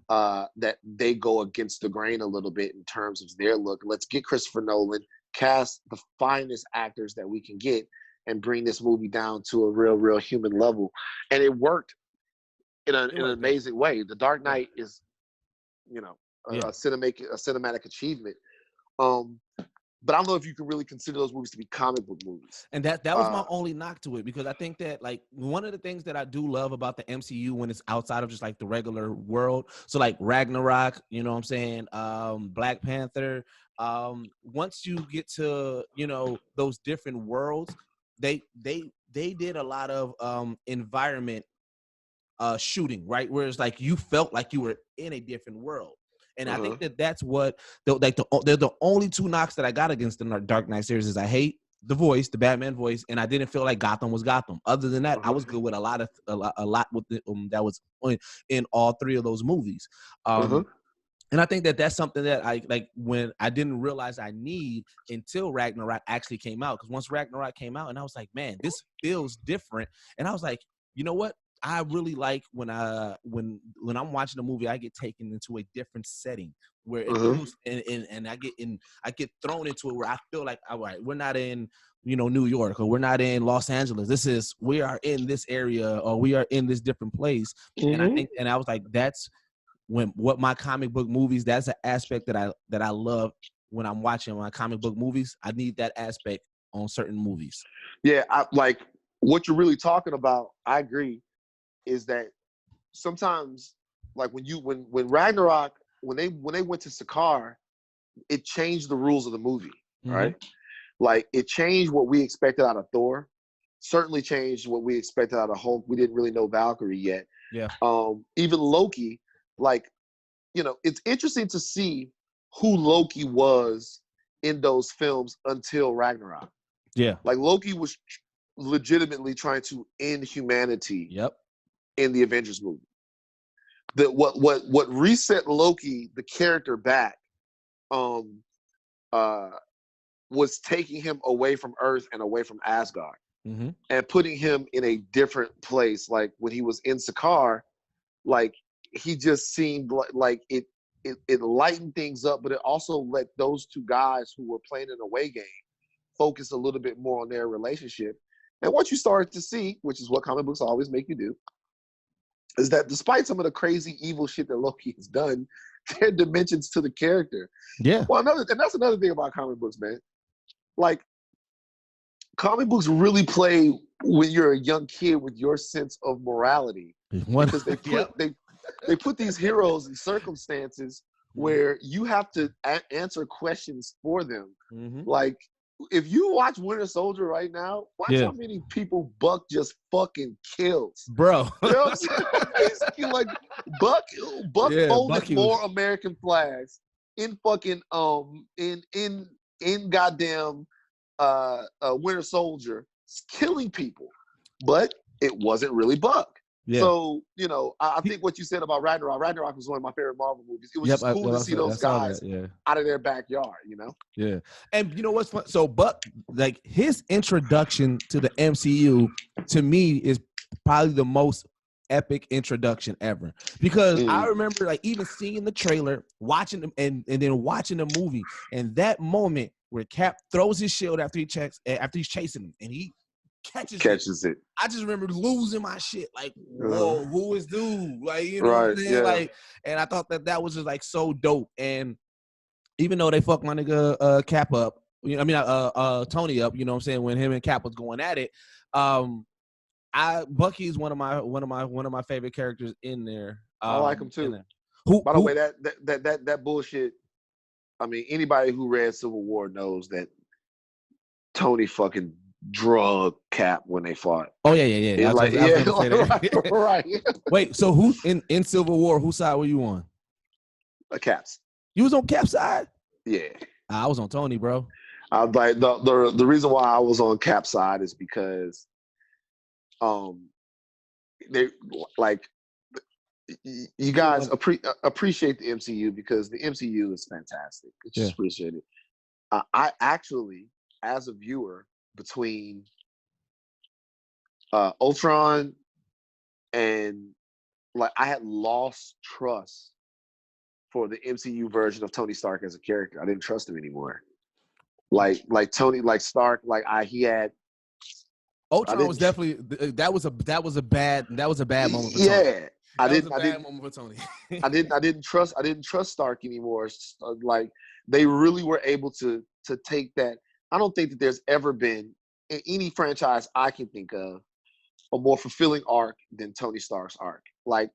that they go against the grain a little bit in terms of their look. Let's get Christopher Nolan, cast the finest actors that we can get, and bring this movie down to a real human level. And it worked in an amazing way. The Dark Knight is, you know, a cinematic achievement. But I don't know if you can really consider those movies to be comic book movies. And that was my only knock to it, because I think that, like, one of the things that I do love about the MCU when it's outside of just like the regular world, so like Ragnarok, you know what I'm saying, Black Panther, once you get to, you know, those different worlds, they did a lot of environment shooting, right, where it's like you felt like you were in a different world. And I think that's what they're the only two knocks that I got against the Dark Knight series is I hate the Batman voice, and I didn't feel like Gotham was Gotham. Other than that, I was good with a lot with the, that was in all three of those movies. And I think that that's something that I like when I didn't realize I need until Ragnarok actually came out. Because once Ragnarok came out, and I was like, man, this feels different. And I was like, you know what? I really like when I'm watching a movie, I get taken into a different setting where it feels and I get thrown into it where I feel like, all right, we're not in New York, or we're not in Los Angeles. We are in this area, or we are in this different place. And I was like, that's what my comic book movies, that's an aspect that I love when I'm watching my comic book movies. I need that aspect on certain movies. Yeah, I like what you're really talking about. I agree. Is that sometimes like when Ragnarok, when they went to Sakaar, it changed the rules of the movie, right? Like it changed what we expected out of Thor. Certainly changed what we expected out of Hulk. We didn't really know Valkyrie yet. Yeah. Even Loki. Like, it's interesting to see who Loki was in those films until Ragnarok. Yeah. Like Loki was legitimately trying to end humanity. Yep. In the Avengers movie. What reset Loki, the character, back, was taking him away from Earth and away from Asgard. And putting him in a different place. Like when he was in Sakaar, like he just seemed like it lightened things up, but it also let those two guys who were playing an away game focus a little bit more on their relationship. And what you started to see, which is what comic books always make you do, is that despite some of the crazy evil shit that Loki has done, there are dimensions to the character. Yeah. Well, that's another thing about comic books, man. Like, comic books really play when you're a young kid with your sense of morality. Because they put these heroes in circumstances where you have to answer questions for them. Like, if you watch Winter Soldier right now, watch how many people Buck just fucking kills, bro. You know what I'm saying? Basically, like Buck folded more American flags in fucking in goddamn Winter Soldier, killing people, but it wasn't really Buck. Yeah. So, I think what you said about Ragnarok was one of my favorite Marvel movies. It was just cool to see those guys out of their backyard, Yeah. And you know what's fun? So Buck, like his introduction to the MCU to me is probably the most epic introduction ever. Because I remember like even seeing the trailer, watching them and then watching the movie, and that moment where Cap throws his shield after he's chasing him and he catches it. I just remember losing my shit. Like, whoa, who is dude? Like, what I'm saying? Yeah. Like, and I thought that was just like so dope. And even though they fucked my nigga Cap up, Tony up, you know what I'm saying, when him and Cap was going at it, Bucky is one of my favorite characters in there. I like him too. By the way, that bullshit. I mean, anybody who read Civil War knows that Tony fucking drug Cap when they fought. Oh yeah. Right. Wait, so who in Civil War? Whose side were you on? Cap's. You was on Cap's side? Yeah. I was on Tony, bro. Like the reason why I was on Cap's side is because, they like you guys appreciate the MCU because the MCU is fantastic. It's just appreciated. I actually, as a viewer, between Ultron and like I had lost trust for the MCU version of Tony Stark as a character. I didn't trust him anymore. Like Tony, like Stark, like he had. Ultron was definitely that was a bad moment for Tony. Yeah, I didn't trust Stark anymore. Like they really were able to take that. I don't think that there's ever been in any franchise I can think of a more fulfilling arc than Tony Stark's arc. Like,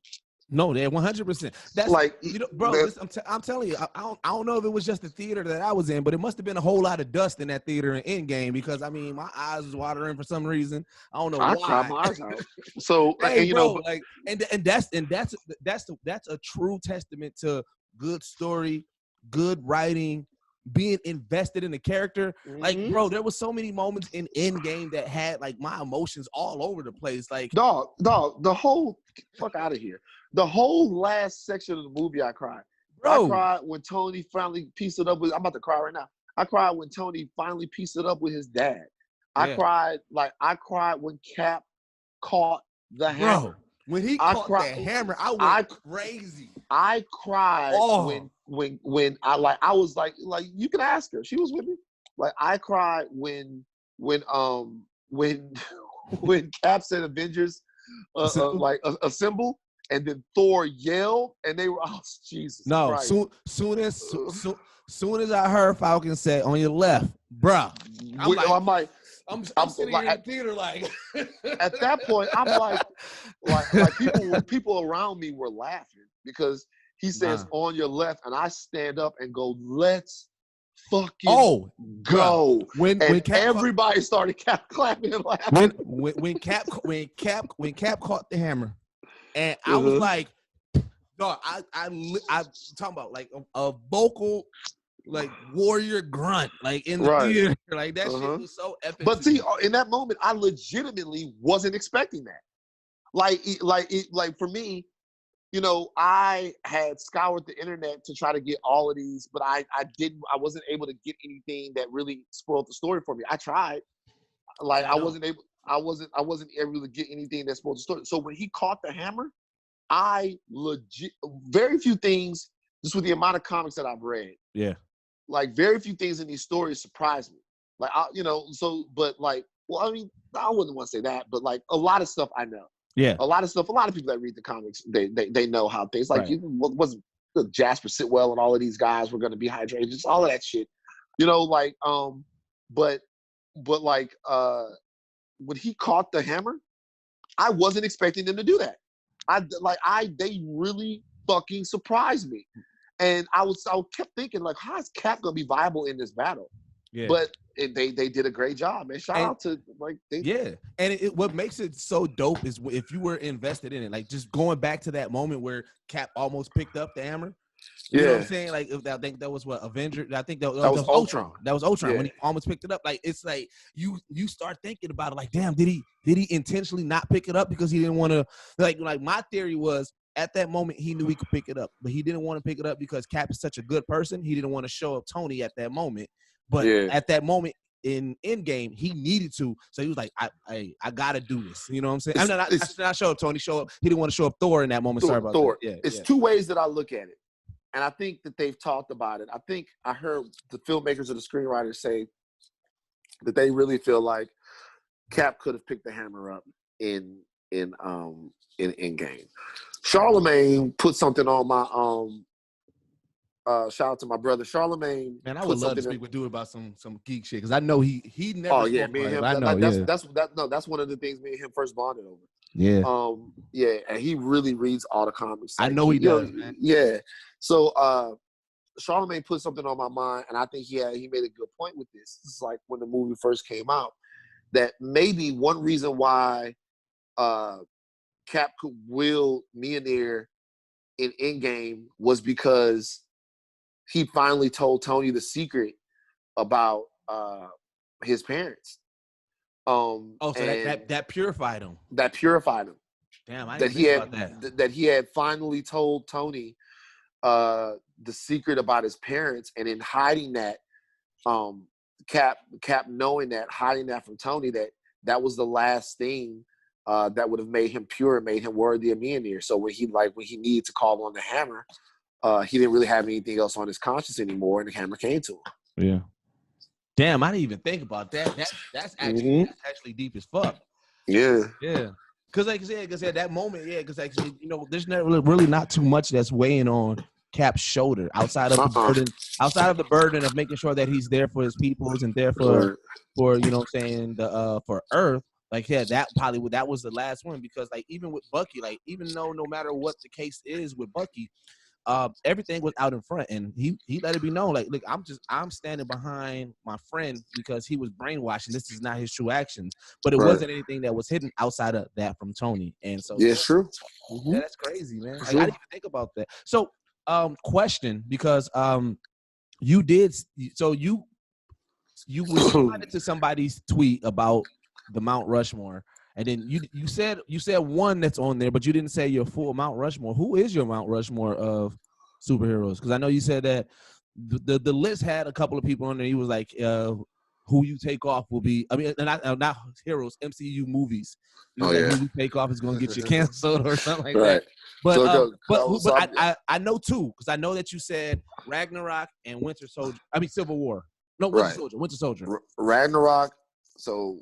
no, they're 100%. That's like, bro. I'm telling you, I don't know if it was just the theater that I was in, but it must have been a whole lot of dust in that theater in Endgame because I mean, my eyes was watering for some reason. I don't know why. I cried my eyes out. So, hey, bro, like, and that's a true testament to good story, good writing. being invested in the character. Like, bro, there was so many moments in Endgame that had like my emotions all over the place. Like, dog, the whole fuck out of here. The whole last section of the movie, I cried. bro, I cried when Tony finally pieced it up with. I'm about to cry right now. I cried when Tony finally pieced it up with his dad. I cried when Cap caught the hammer. When he caught that hammer, I went crazy. I cried when I was like you can ask her. She was with me. Like I cried when Cap said Avengers assemble, and then Thor yelled, and they were Jesus. No, Christ. soon as I heard Falcon say on your left, bruh. I'm sitting here in the theater like. At that point, I'm like people around me were laughing because he says on your left, and I stand up and go, let's fucking go. When everybody started clapping and laughing. When Cap caught the hammer, and I was like, dog, I'm talking about like a vocal like warrior grunt, like in the theater, like that shit was so epic. But see, in that moment, I legitimately wasn't expecting that. Like for me, you know, I had scoured the internet to try to get all of these, but I wasn't able to get anything that really spoiled the story for me. I tried, like I wasn't able to get anything that spoiled the story. So when he caught the hammer, very few things, just with the amount of comics that I've read. Yeah. Like very few things in these stories surprised me. Like, I wouldn't want to say that, but like a lot of stuff I know. Yeah. A lot of people that read the comics, they know how things like wasn't Jasper Sitwell and all of these guys were going to be hydrated, just all of that shit. You know, like but like when he caught the hammer, I wasn't expecting them to do that. They really fucking surprised me. And I kept thinking, like, how is Cap gonna be viable in this battle? Yeah. But they did a great job, man. Shout out to And what makes it so dope is if you were invested in it, like just going back to that moment where Cap almost picked up the hammer. You know what I'm saying? Like, I think that was what Avenger. I think that was Ultron. That was Ultron when he almost picked it up. Like, it's like you start thinking about it. Like, damn, did he intentionally not pick it up because he didn't want to? Like my theory was, at that moment, he knew he could pick it up, but he didn't want to pick it up because Cap is such a good person. He didn't want to show up Tony at that moment. But at that moment in Endgame, he needed to. So he was like, I got to do this. You know what I'm saying? I should not show up Tony. He didn't want to show up Thor in that moment. Sorry about Thor. that. It's two ways that I look at it. And I think that they've talked about it. I think I heard the filmmakers or the screenwriters say that they really feel like Cap could have picked the hammer up in Endgame. Charlemagne put something on my shout out to my brother Charlemagne. Man, I would love to speak with dude about some geek shit because I know he never. Oh yeah, me and him. That's one of the things me and him first bonded over. Yeah. And he really reads all the comics. I know he does, man. Yeah. So Charlemagne put something on my mind, and I think he made a good point with this. It's like when the movie first came out, that maybe one reason why Cap could wield Mjolnir in Endgame was because he finally told Tony the secret about his parents. So that purified him. That purified him. Damn, I didn't think about that. That he had finally told Tony the secret about his parents, and in hiding that, Cap knowing that, hiding that from Tony, that was the last thing that would have made him pure, made him worthy of Mjolnir. So when he needed to call on the hammer, he didn't really have anything else on his conscience anymore, and the hammer came to him. Yeah. Damn, I didn't even think about that. That's actually deep as fuck. Yeah. Yeah. Because like I said, that moment, because actually, there's really not too much that's weighing on Cap's shoulder outside of the burden of making sure that he's there for his peoples and there for for Earth. Like, that was the last one, because like even with Bucky, like even though no matter what the case is with Bucky, everything was out in front, and he let it be known, like, look, I'm standing behind my friend because he was brainwashed, and this is not his true actions. But it wasn't anything that was hidden outside of that from Tony. And so true. That's crazy, man. Like, I didn't even think about that. So question, because you did. So you responded to somebody's tweet about the Mount Rushmore, and then you said one that's on there, but you didn't say your full Mount Rushmore. Who is your Mount Rushmore of superheroes? Because I know you said that the list had a couple of people on there. He was like, who you take off will be. I mean, not heroes, MCU movies. He was who you take off is going to get you canceled or something like that. But I know too, because I know that you said Ragnarok and Winter Soldier. I mean Civil War. No, Winter Soldier. Ragnarok. So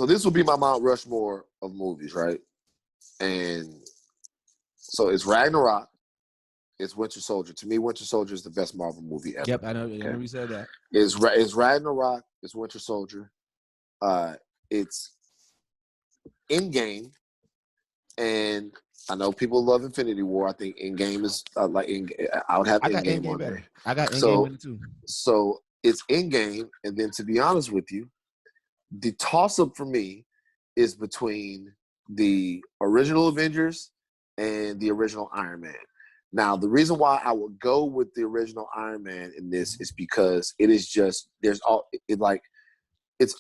this would be my Mount Rushmore of movies, right? And so it's Ragnarok, it's Winter Soldier. To me, Winter Soldier is the best Marvel movie ever. Yep, I know. Okay? I know you said that. It's Ragnarok, it's Winter Soldier, it's Endgame, and I know people love Infinity War. I think Endgame is I would have Endgame on there. I got Endgame too. So it's Endgame, and then to be honest with you, the toss-up for me is between the original Avengers and the original Iron Man. Now, the reason why I would go with the original Iron Man in this is because it is just it's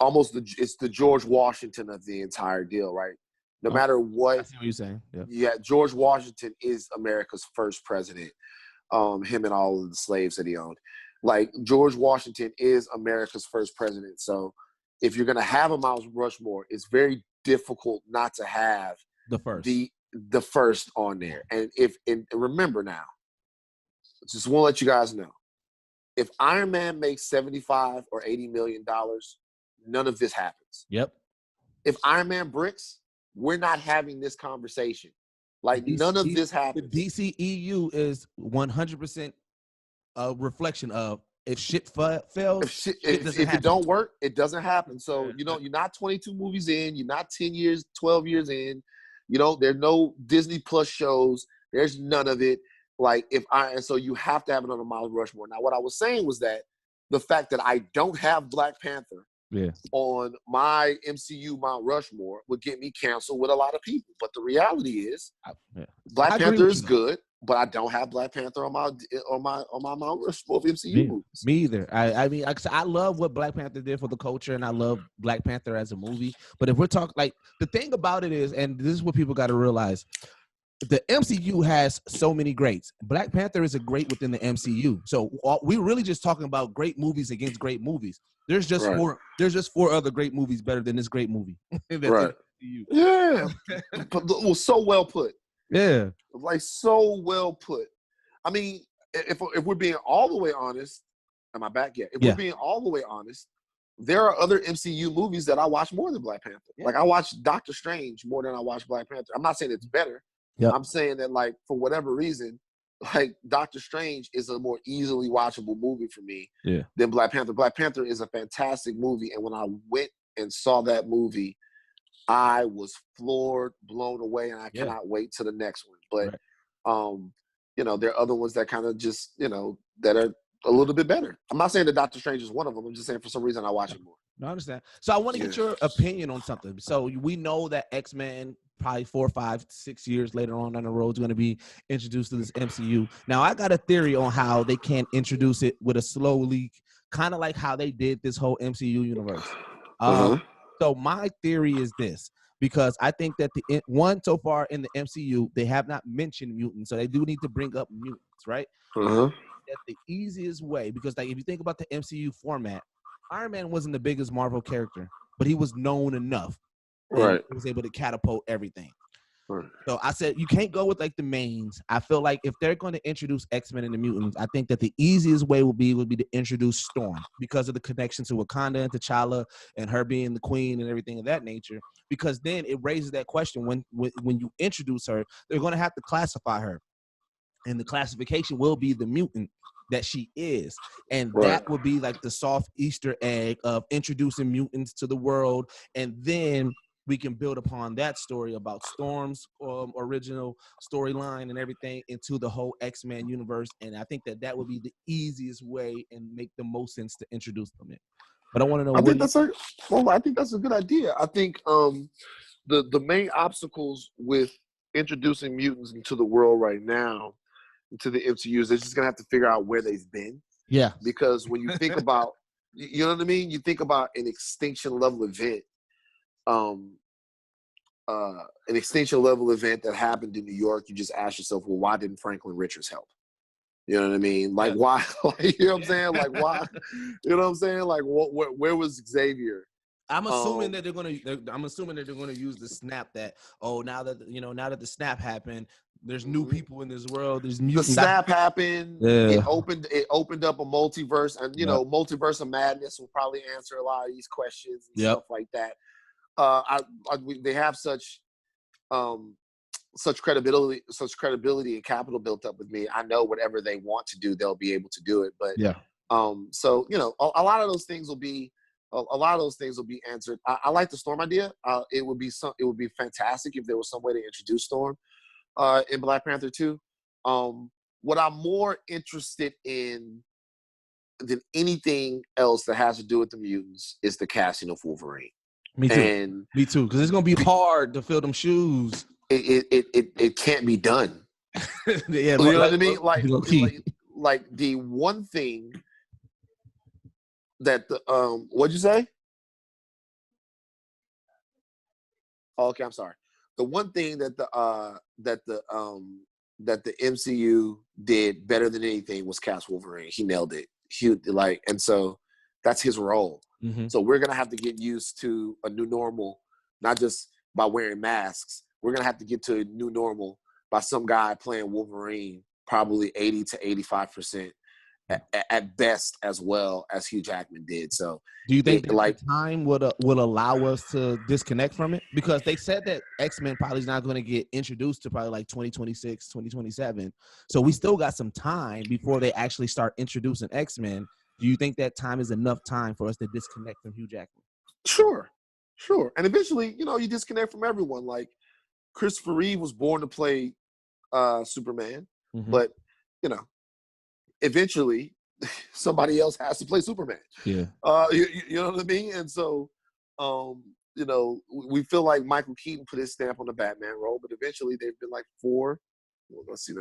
the George Washington of the entire deal, right? No matter what. I see what you're saying. Yeah, George Washington is America's first president. Him and all of the slaves that he owned. Like, George Washington is America's first president. So if you're going to have a Mount Rushmore, it's very difficult not to have the first on there. And remember now, just want to let you guys know, if Iron Man makes $75 or $80 million, none of this happens. Yep. If Iron Man bricks, we're not having this conversation. Like, none of this happens. The DCEU is 100% a reflection of if shit fails. If it don't work, it doesn't happen. So, you're not 22 movies in. You're not 10 years, 12 years in. There's no Disney Plus shows. There's none of it. Like, so you have to have another Mount Rushmore. Now, what I was saying was that the fact that I don't have Black Panther on my MCU Mount Rushmore would get me canceled with a lot of people. But the reality is, Black Panther is good, but I don't have Black Panther on my Mount Rushmore of MCU movies. Me either. I mean, I love what Black Panther did for the culture, and I love Black Panther as a movie. But if we're talking, like, the thing about it is, and this is what people got to realize, the MCU has so many greats. Black Panther is a great within the MCU. So we're really just talking about great movies against great movies. There's just four other great movies better than this great movie. Right. Yeah. Well, so well put. Yeah. Like, so well put. I mean, if we're being all the way honest, am I back yet? If we're being all the way honest, there are other MCU movies that I watch more than Black Panther. Yeah. Like, I watch Doctor Strange more than I watch Black Panther. I'm not saying it's better. Yep. I'm saying that, like, for whatever reason, like, Doctor Strange is a more easily watchable movie for me than Black Panther. Black Panther is a fantastic movie, and when I went and saw that movie, I was floored, blown away, and I cannot wait to the next one. But, there are other ones that kind of just, that are a little bit better. I'm not saying that Doctor Strange is one of them. I'm just saying for some reason I watch it more. No, I understand. So I want to get your opinion on something. So we know that X-Men probably 4, 5, 6 years later on down the road is going to be introduced to this MCU. Now, I got a theory on how they can introduce it with a slow leak, kind of like how they did this whole MCU universe. So my theory is this, because I think that so far in the MCU, they have not mentioned mutants, so they do need to bring up mutants, right? That's the easiest way, because, like, if you think about the MCU format, Iron Man wasn't the biggest Marvel character, but he was known enough. Right. He was able to catapult everything. Right. So I said, you can't go with, like, the mains. I feel like if they're going to introduce X-Men and the mutants, I think that the easiest way would be to introduce Storm, because of the connection to Wakanda and T'Challa and her being the queen and everything of that nature. Because then it raises that question, when you introduce her, they're going to have to classify her. And the classification will be the mutant that she is. And that would be like the soft Easter egg of introducing mutants to the world. And then we can build upon that story about Storm's original storyline and everything into the whole X-Men universe. And I think that would be the easiest way and make the most sense to introduce them in. But I want to know. I think that's a good idea. I think the main obstacles with introducing mutants into the world right now, to the MCU. They're just gonna have to figure out where they've been. Yeah. Because when you think about, you know what I mean? You think about an extinction level event, that happened in New York. You just ask yourself, well, why didn't Franklin Richards help? You know what I mean? Like, why? Like, you know what I'm saying? Like, why? You know what I'm saying? Like, where was Xavier? I'm assuming that they're gonna use the snap that now that the snap happened, there's new people in this world. There's mutants. The snap happened. Yeah. It opened up a multiverse, and Multiverse of Madness will probably answer a lot of these questions and stuff like that. They have such credibility and capital built up with me. I know whatever they want to do, they'll be able to do it. But so a lot of those things will be answered. I like the Storm idea. It would be fantastic if there was some way to introduce Storm in Black Panther 2. What I'm more interested in than anything else that has to do with the mutants is the casting of Wolverine. Me too. Because it's gonna be hard to fill them shoes. It can't be done. Yeah, you know what I mean? Like the one thing that the what'd you say? Oh, okay, I'm sorry. The one thing that the MCU did better than anything was cast Wolverine. He nailed it. And so that's his role. Mm-hmm. So we're gonna have to get used to a new normal, not just by wearing masks. We're gonna have to get to a new normal by some guy playing Wolverine, probably 80 to 85% at best, as well as Hugh Jackman did. So, do you think that time would allow us to disconnect from it? Because they said that X-Men probably is not going to get introduced to probably like 2026, 2027. So we still got some time before they actually start introducing X-Men. Do you think that time is enough time for us to disconnect from Hugh Jackman? Sure. And eventually, you disconnect from everyone. Like Christopher Reeve was born to play Superman, but eventually somebody else has to play Superman. Yeah. You know what I mean? And so, we feel like Michael Keaton put his stamp on the Batman role, but eventually they've been like four. Well, let's see,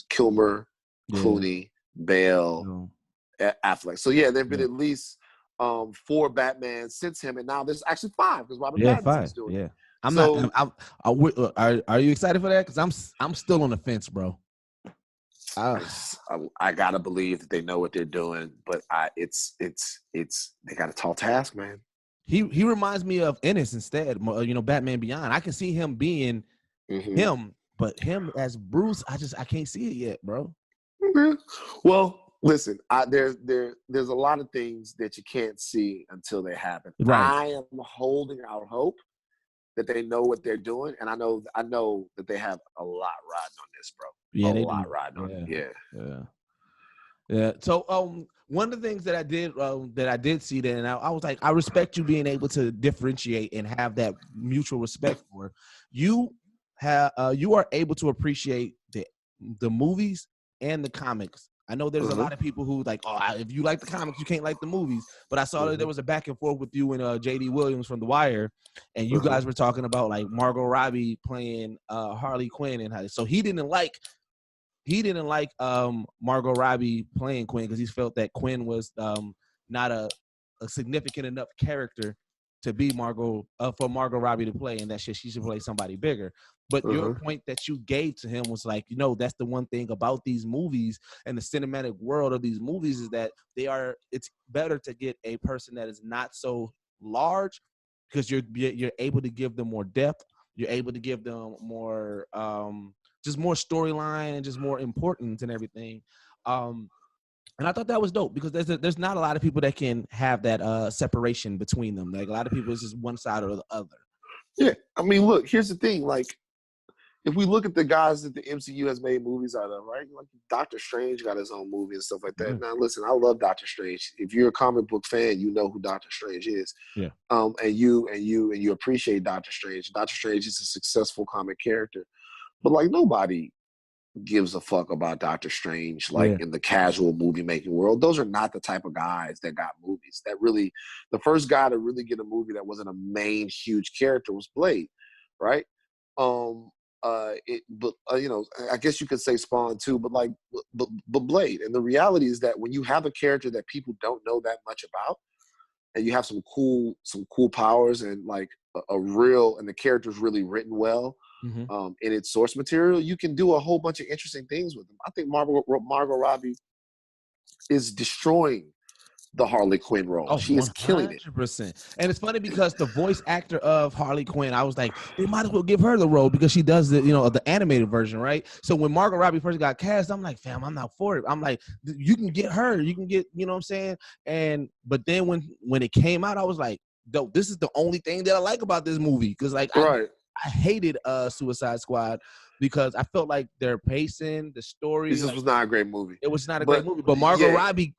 Kilmer, Clooney, Bale, Affleck. So there've been at least 4 Batman since him, and now there's actually 5 because Robert Pattinson's doing it. Are you excited for that? Because I'm still on the fence, bro. I gotta believe that they know what they're doing, but they got a tall task, man. He reminds me of Ennis instead. Batman Beyond. I can see him being him, but him as Bruce, I can't see it yet, bro. Okay. Well, listen, there's a lot of things that you can't see until they happen. Right. I am holding out hope that they know what they're doing, and I know that they have a lot riding on this, bro. Yeah, a lot riding on it. Yeah. So one of the things that I did see then, and I was like, I respect you being able to differentiate and have that mutual respect for. You are able to appreciate the movies and the comics. I know there's a lot of people who like, if you like the comics, you can't like the movies. But I saw that there was a back and forth with you and J.D. Williams from The Wire, and you guys were talking about like Margot Robbie playing Harley Quinn, and so he didn't like Margot Robbie playing Quinn because he felt that Quinn was not a significant enough character to be for Margot Robbie to play, and that she should play somebody bigger. But your point that you gave to him was like, that's the one thing about these movies and the cinematic world of these movies is that it's better to get a person that is not so large because you're able to give them more depth. You're able to give them more, just more storyline and just more importance and everything. And I thought that was dope because there's not a lot of people that can have that separation between them. Like a lot of people, it's just one side or the other. Yeah, I mean, look, here's the thing. Like, if we look at the guys that the MCU has made movies out of, right? Like Doctor Strange got his own movie and stuff like that. Now, listen, I love Doctor Strange. If you're a comic book fan, you know who Doctor Strange is. Yeah. And you appreciate Doctor Strange. Doctor Strange is a successful comic character, but like nobody gives a fuck about Doctor Strange, in the casual movie making world. Those are not the type of guys that got movies. The first guy to really get a movie that wasn't a main huge character was Blade, right? I guess you could say Spawn too, but like, but Blade. And the reality is that when you have a character that people don't know that much about, and you have some cool powers and like and the character's really written well in its source material, you can do a whole bunch of interesting things with them. I think Margot Robbie is destroying the Harley Quinn role. Oh, she is killing it. 100%. And it's funny because the voice actor of Harley Quinn, I was like, they might as well give her the role because she does the animated version, right? So when Margot Robbie first got cast, I'm like, fam, I'm not for it. I'm like, you can get her, you can get, you know what I'm saying? But then when it came out, I was like, dope, this is the only thing that I like about this movie. Because like I hated Suicide Squad because I felt like their pacing, the story. This was not a great movie. It was not a great movie. But Margot Robbie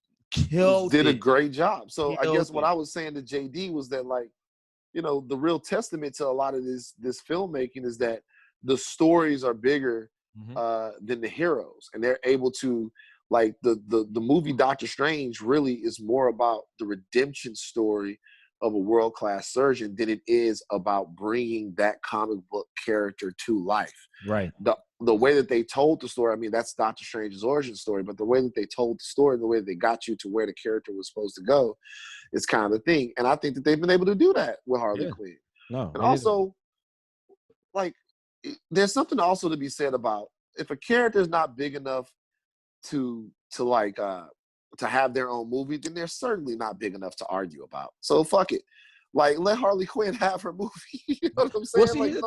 did a great job. So I guess what I was saying to JD was that, like, the real testament to a lot of this filmmaking is that the stories are bigger than the heroes, and they're able to, like, the movie Doctor Strange really is more about the redemption story of a world-class surgeon than it is about bringing that comic book character to life. Right. The way that they told the story, I mean, that's Doctor Strange's origin story, but the way that they told the story, the way they got you to where the character was supposed to go is kind of the thing. And I think that they've been able to do that with Harley Quinn. No. And also, like, there's something also to be said about if a character is not big enough to have their own movie, then they're certainly not big enough to argue about. So fuck it. Like, let Harley Quinn have her movie. You know what I'm saying?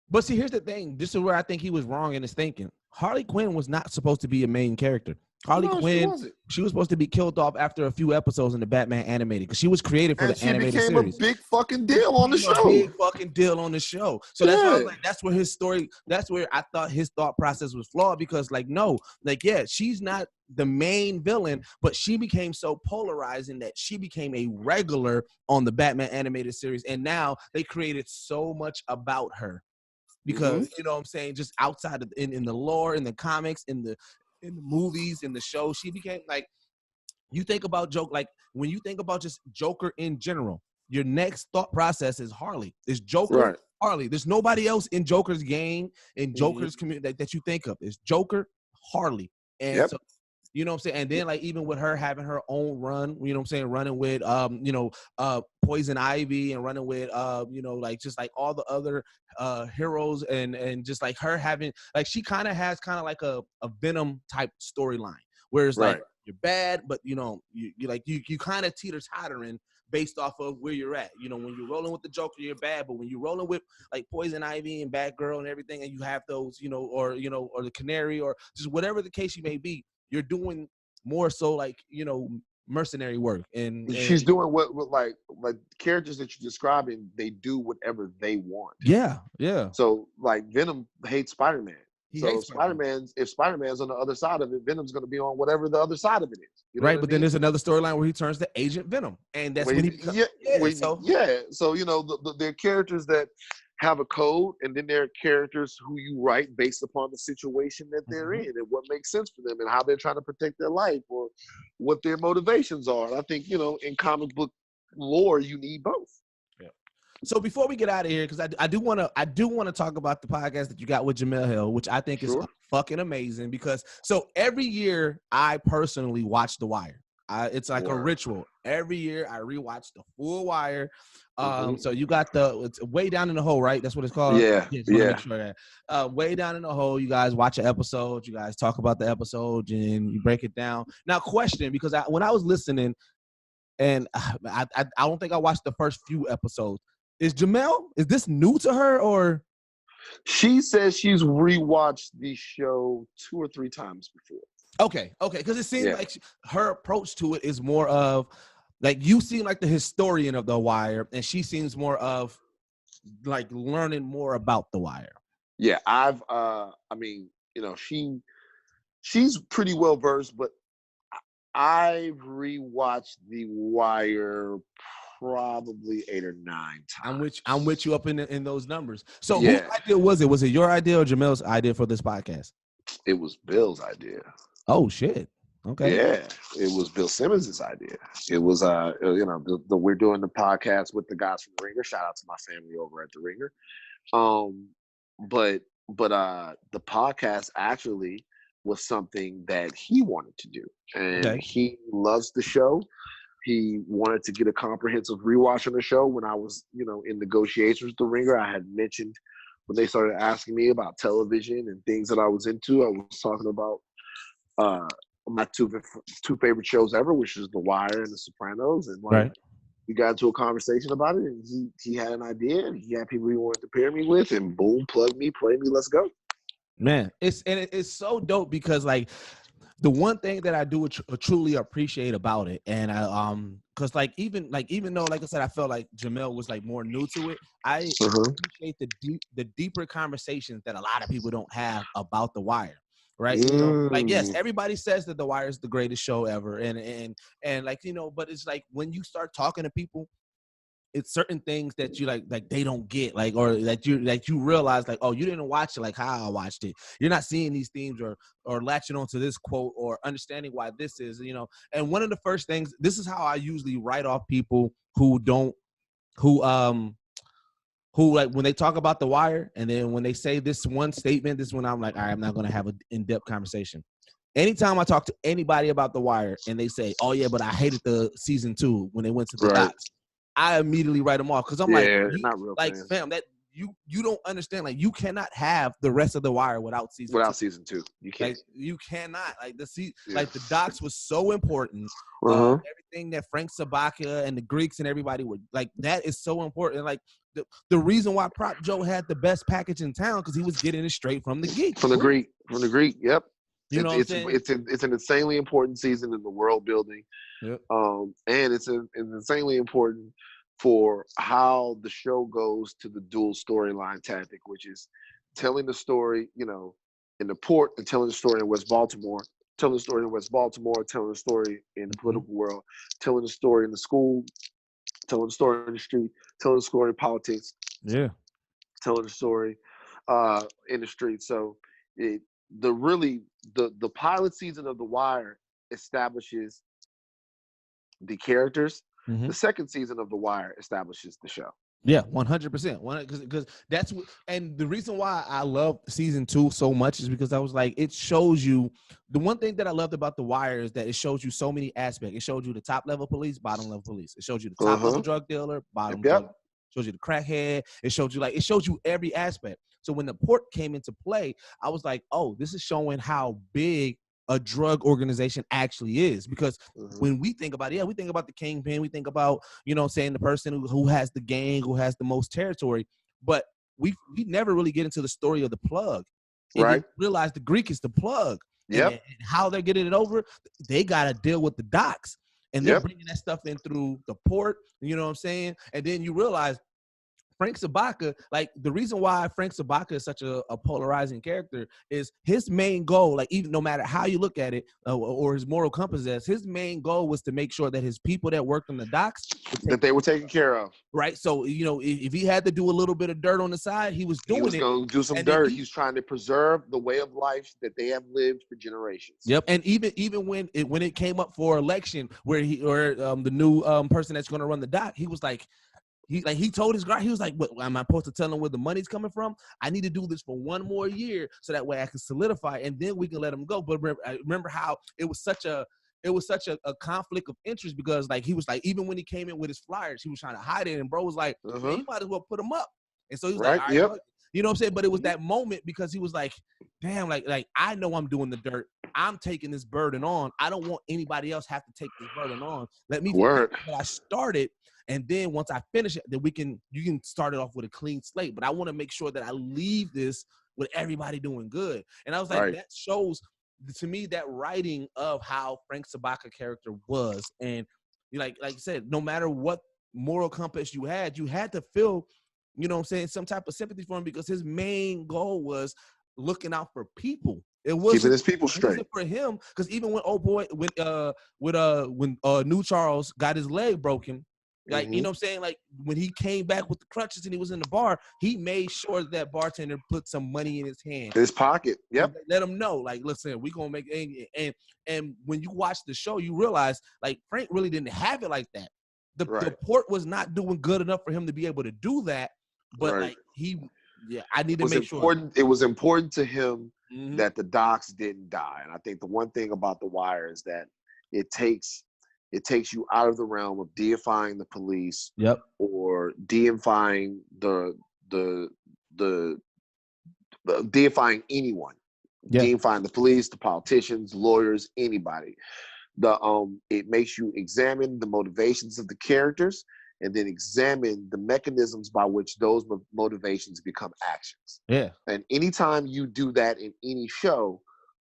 But see, here's the thing. This is where I think he was wrong in his thinking. Harley Quinn was not supposed to be a main character. Harley Quinn, she was supposed to be killed off after a few episodes in the Batman animated because she was created for the animated series. She became a big fucking deal on the show. Big fucking deal on the show. So that's why I was like, that's where his story, that's where I thought his thought process was flawed because, like, no, like, yeah, she's not the main villain, but she became so polarizing that she became a regular on the Batman animated series. And now they created so much about her. Because you know what I'm saying, just outside of in the lore, in the comics, in the movies, in the show, she became like. You think about when you think about just Joker in general, your next thought process is Harley. It's Joker, Harley. There's nobody else in Joker's game, in Joker's community that you think of. It's Joker, Harley, and so. You know what I'm saying? And then, like, even with her having her own run, you know what I'm saying, running with, Poison Ivy and running with, like, just like all the other heroes and just like her having, like, she kind of has kind of like a Venom type storyline where it's like, you're bad, but, you kind of teeter-tottering based off of where you're at. You know, when you're rolling with the Joker, you're bad, but when you're rolling with, like, Poison Ivy and Batgirl and everything, and you have those, or the Canary or just whatever the case you may be, you're doing more so like, mercenary work. And she's doing what like characters that you're describing, they do whatever they want. Yeah. So, like, Venom hates Spider-Man. So if Spider-Man's on the other side of it, Venom's going to be on whatever the other side of it is. You know right, but then there's another storyline where he turns to Agent Venom, and that's when he becomes, So there are characters that have a code, and then there are characters who you write based upon the situation that they're in and what makes sense for them and how they're trying to protect their life or what their motivations are. And I think, in comic book lore, you need both. Yeah. So before we get out of here, because I do want to talk about the podcast that you got with Jamel Hill, which I think is fucking amazing. Because so every year I personally watch The Wire. It's like a ritual. Every year I rewatch the full Wire. So you got it's Way Down in the Hole, right? That's what it's called. Yeah. Make sure that. Way Down in the Hole. You guys watch an episode. You guys talk about the episode and you break it down. Now, question, because when I was listening, and I don't think I watched the first few episodes. Is this new to her, or? She says she's rewatched the show 2 or 3 times before. Okay, because it seems like her approach to it is more of, like, you seem like the historian of The Wire, and she seems more of, like, learning more about The Wire. Yeah, she's pretty well versed, but I've rewatched The Wire probably 8 or 9 times. I'm with you up in those numbers. So whose idea was it? Was it your idea or Jamel's idea for this podcast? It was Bill's idea. Oh shit. Okay. Yeah, it was Bill Simmons' idea. It was we're doing the podcast with the guys from The Ringer. Shout out to my family over at The Ringer. But the podcast actually was something that he wanted to do, and he loves the show. He wanted to get a comprehensive rewatch on the show. When I was, in negotiations with the Ringer, I had mentioned when they started asking me about television and things that I was into, I was talking about my two favorite shows ever, which is The Wire and The Sopranos, and we got into a conversation about it, and he had an idea, and he had people he wanted to pair me with, and boom, plug me, play me, let's go. Man, it's so dope because like the one thing that I do truly appreciate about it, and because even though like I said, I felt like Jamel was like more new to it, I appreciate the deeper conversations that a lot of people don't have about The Wire. Right, like yes, everybody says that The Wire is the greatest show ever, and like but it's like when you start talking to people, it's certain things that you like they don't get, or that you realize like, oh, you didn't watch it like how I watched it. You're not seeing these themes or latching onto this quote or understanding why this is, And one of the first things, this is how I usually write off people who like when they talk about The Wire, and then when they say this one statement, this one I'm like, all right, I'm not going to have an in-depth conversation. Anytime I talk to anybody about The Wire and they say, oh yeah, but I hated the season 2 when they went to the docks, I immediately write them off because I'm not real fans. Fam, that you don't understand. Like, you cannot have the rest of The Wire without season 2. Season 2. You can't. Like, you cannot. Like like the docks was so important. Everything that Frank Sabaka and the Greeks and everybody were like, that is so important. Like the reason why Prop Joe had the best package in town because he was getting it straight from the geek. From the Greek. Yep. It's an insanely important season in the world building. Yep. And it's insanely important for how the show goes to the dual storyline tactic, which is telling the story, in the port and telling the story in West Baltimore, telling the story in West Baltimore, telling the story in the political world, telling the story in the school, telling the story in the street, telling the story in politics. Yeah. Telling the story in the street. So the pilot season of The Wire establishes the characters. The second season of The Wire establishes the show. Yeah, 100%. Because that's what, and the reason why I love season 2 so much is because I was like, it shows you the one thing that I loved about The Wire is that it shows you so many aspects. It showed you the top level police, bottom level police. It showed you the top level drug dealer, bottom drug. It shows you the crackhead. It showed you every aspect. So when the port came into play, I was like, oh, this is showing how big a drug organization actually is, because when we think about it, we think about the kingpin, we think about, the person who has the gang, who has the most territory, but we never really get into the story of the plug. And right. Realize the Greek is the plug. And how they're getting it over, they got to deal with the docks. And they're bringing that stuff in through the port, you know what I'm saying? And then you realize Frank Sabaka, like the reason why Frank Sabaka is such a polarizing character is his main goal, like even no matter how you look at it or his moral compass is, his main goal was to make sure that his people that worked on the docks that they were taken care of. Right. So, if he had to do a little bit of dirt on the side, he was doing it. He was going to do some dirt. He's trying to preserve the way of life that they have lived for generations. Yep. And even when it came up for election where the new person that's going to run the dock, he was like, he told his guy, he was like, what, am I supposed to tell him where the money's coming from? I need to do this for one more year so that way I can solidify and then we can let him go. But remember how it was such a conflict of interest because like he was like, even when he came in with his flyers, he was trying to hide it and bro was like, you might as well put them up. And so he was like, all right, you know what I'm saying? But it was that moment because he was like, damn, like I know I'm doing the dirt. I'm taking this burden on. I don't want anybody else have to take this burden on. Let me work what I started. And then once I finish it, then you can start it off with a clean slate. But I want to make sure that I leave this with everybody doing good. And I was like, that shows to me that writing of how Frank Sabaka character was. And like you said, no matter what moral compass you had to feel, you know what I'm saying, some type of sympathy for him because his main goal was looking out for people. It wasn't keeping his people straight for him. Because even when when New Charles got his leg broken, like, you know what I'm saying? Like, when he came back with the crutches and he was in the bar, he made sure that bartender put some money in his hand. In his pocket, yep. Let him know, like, listen, we're going to make – and when you watch the show, you realize, like, Frank really didn't have it like that. The port was not doing good enough for him to be able to do that, but, like, he Yeah, I need to make sure. It was important to him Mhm. that the docs didn't die. And I think the one thing about The Wire is that it takes you out of the realm of deifying the police Yep. or deifying deifying anyone. Yeah. Deifying the police, the politicians, lawyers, anybody. It makes you examine the motivations of the characters and then examine the mechanisms by which those motivations become actions. Yeah. And anytime you do that in any show,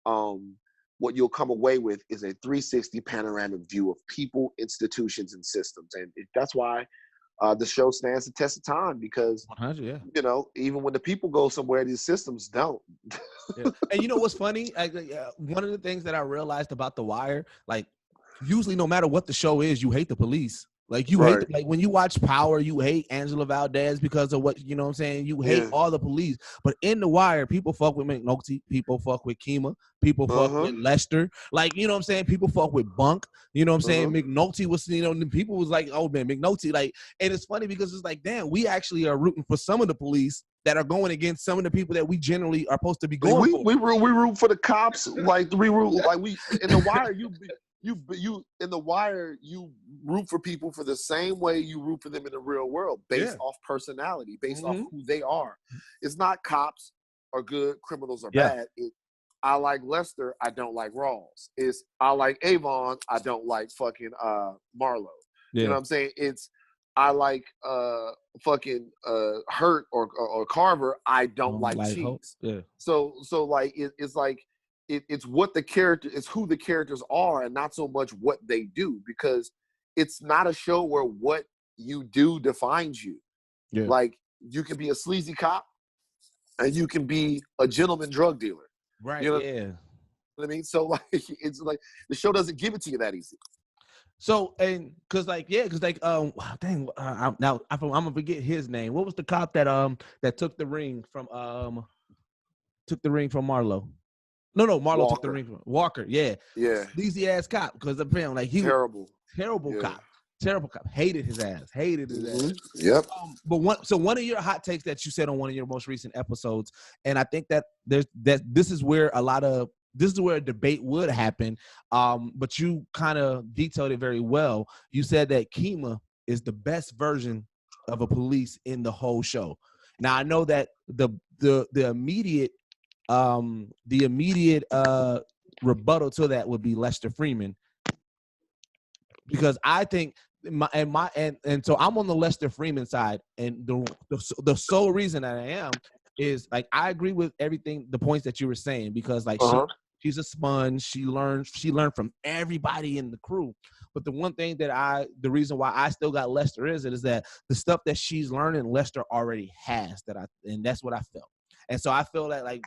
what you'll come away with is a 360 panoramic view of people, institutions, and systems. And that's why the show stands the test of time, because 100, yeah. you know, even when the people go somewhere, these systems don't. Yeah. And you know what's funny? One of the things that I realized about The Wire, like, usually no matter what the show is, you hate the police. Like, you hate, like, when you watch Power, you hate Angela Valdez because of what, you know what I'm saying? You hate all the police. But in The Wire, people fuck with McNulty, people fuck with Kima, people fuck with Lester. Like, you know what I'm saying? People fuck with Bunk. You know what I'm saying? McNulty was, you know, people was like, oh man, McNulty. Like, and it's funny because it's like, damn, we actually are rooting for some of the police that are going against some of the people that we generally are supposed to be going for. We root for the cops, like we root, like we in The Wire. You in The Wire, you root for people for the same way you root for them in the real world, based off personality, based off who they are. It's not cops are good, criminals are bad. I like Lester, I don't like Rawls. It's I like Avon, I don't like fucking Marlowe. You know what I'm saying? It's I like fucking Hurt or Carver, I don't like Cheese. So like it's like it's what the character, it's who the characters are, and not so much what they do, because it's not a show where what you do defines you. Like, you can be a sleazy cop and you can be a gentleman drug dealer. Right. You know what I mean? So like, it's like the show doesn't give it to you that easy. So, and cause like, now I'm gonna forget his name. What was the cop that took the ring from Marlowe? No, Marlowe took the ring from Walker. Yeah. Sleazy ass cop, because apparently, like, he terrible cop. Hated his ass. Yep. But one of your hot takes that you said on one of your most recent episodes, and I think that this is where a debate would happen. But you kind of detailed it very well. You said that Kima is the best version of a police in the whole show. Now, I know that the immediate rebuttal to that would be Lester Freeman, because I think so I'm on the Lester Freeman side, and the sole reason that I am is, like, I agree with everything, the points that you were saying, because like she's a sponge. She learned from everybody in the crew. But the one thing the reason why I still got Lester is that the stuff that she's learning, Lester already has, and that's what I felt. And so I feel that, like,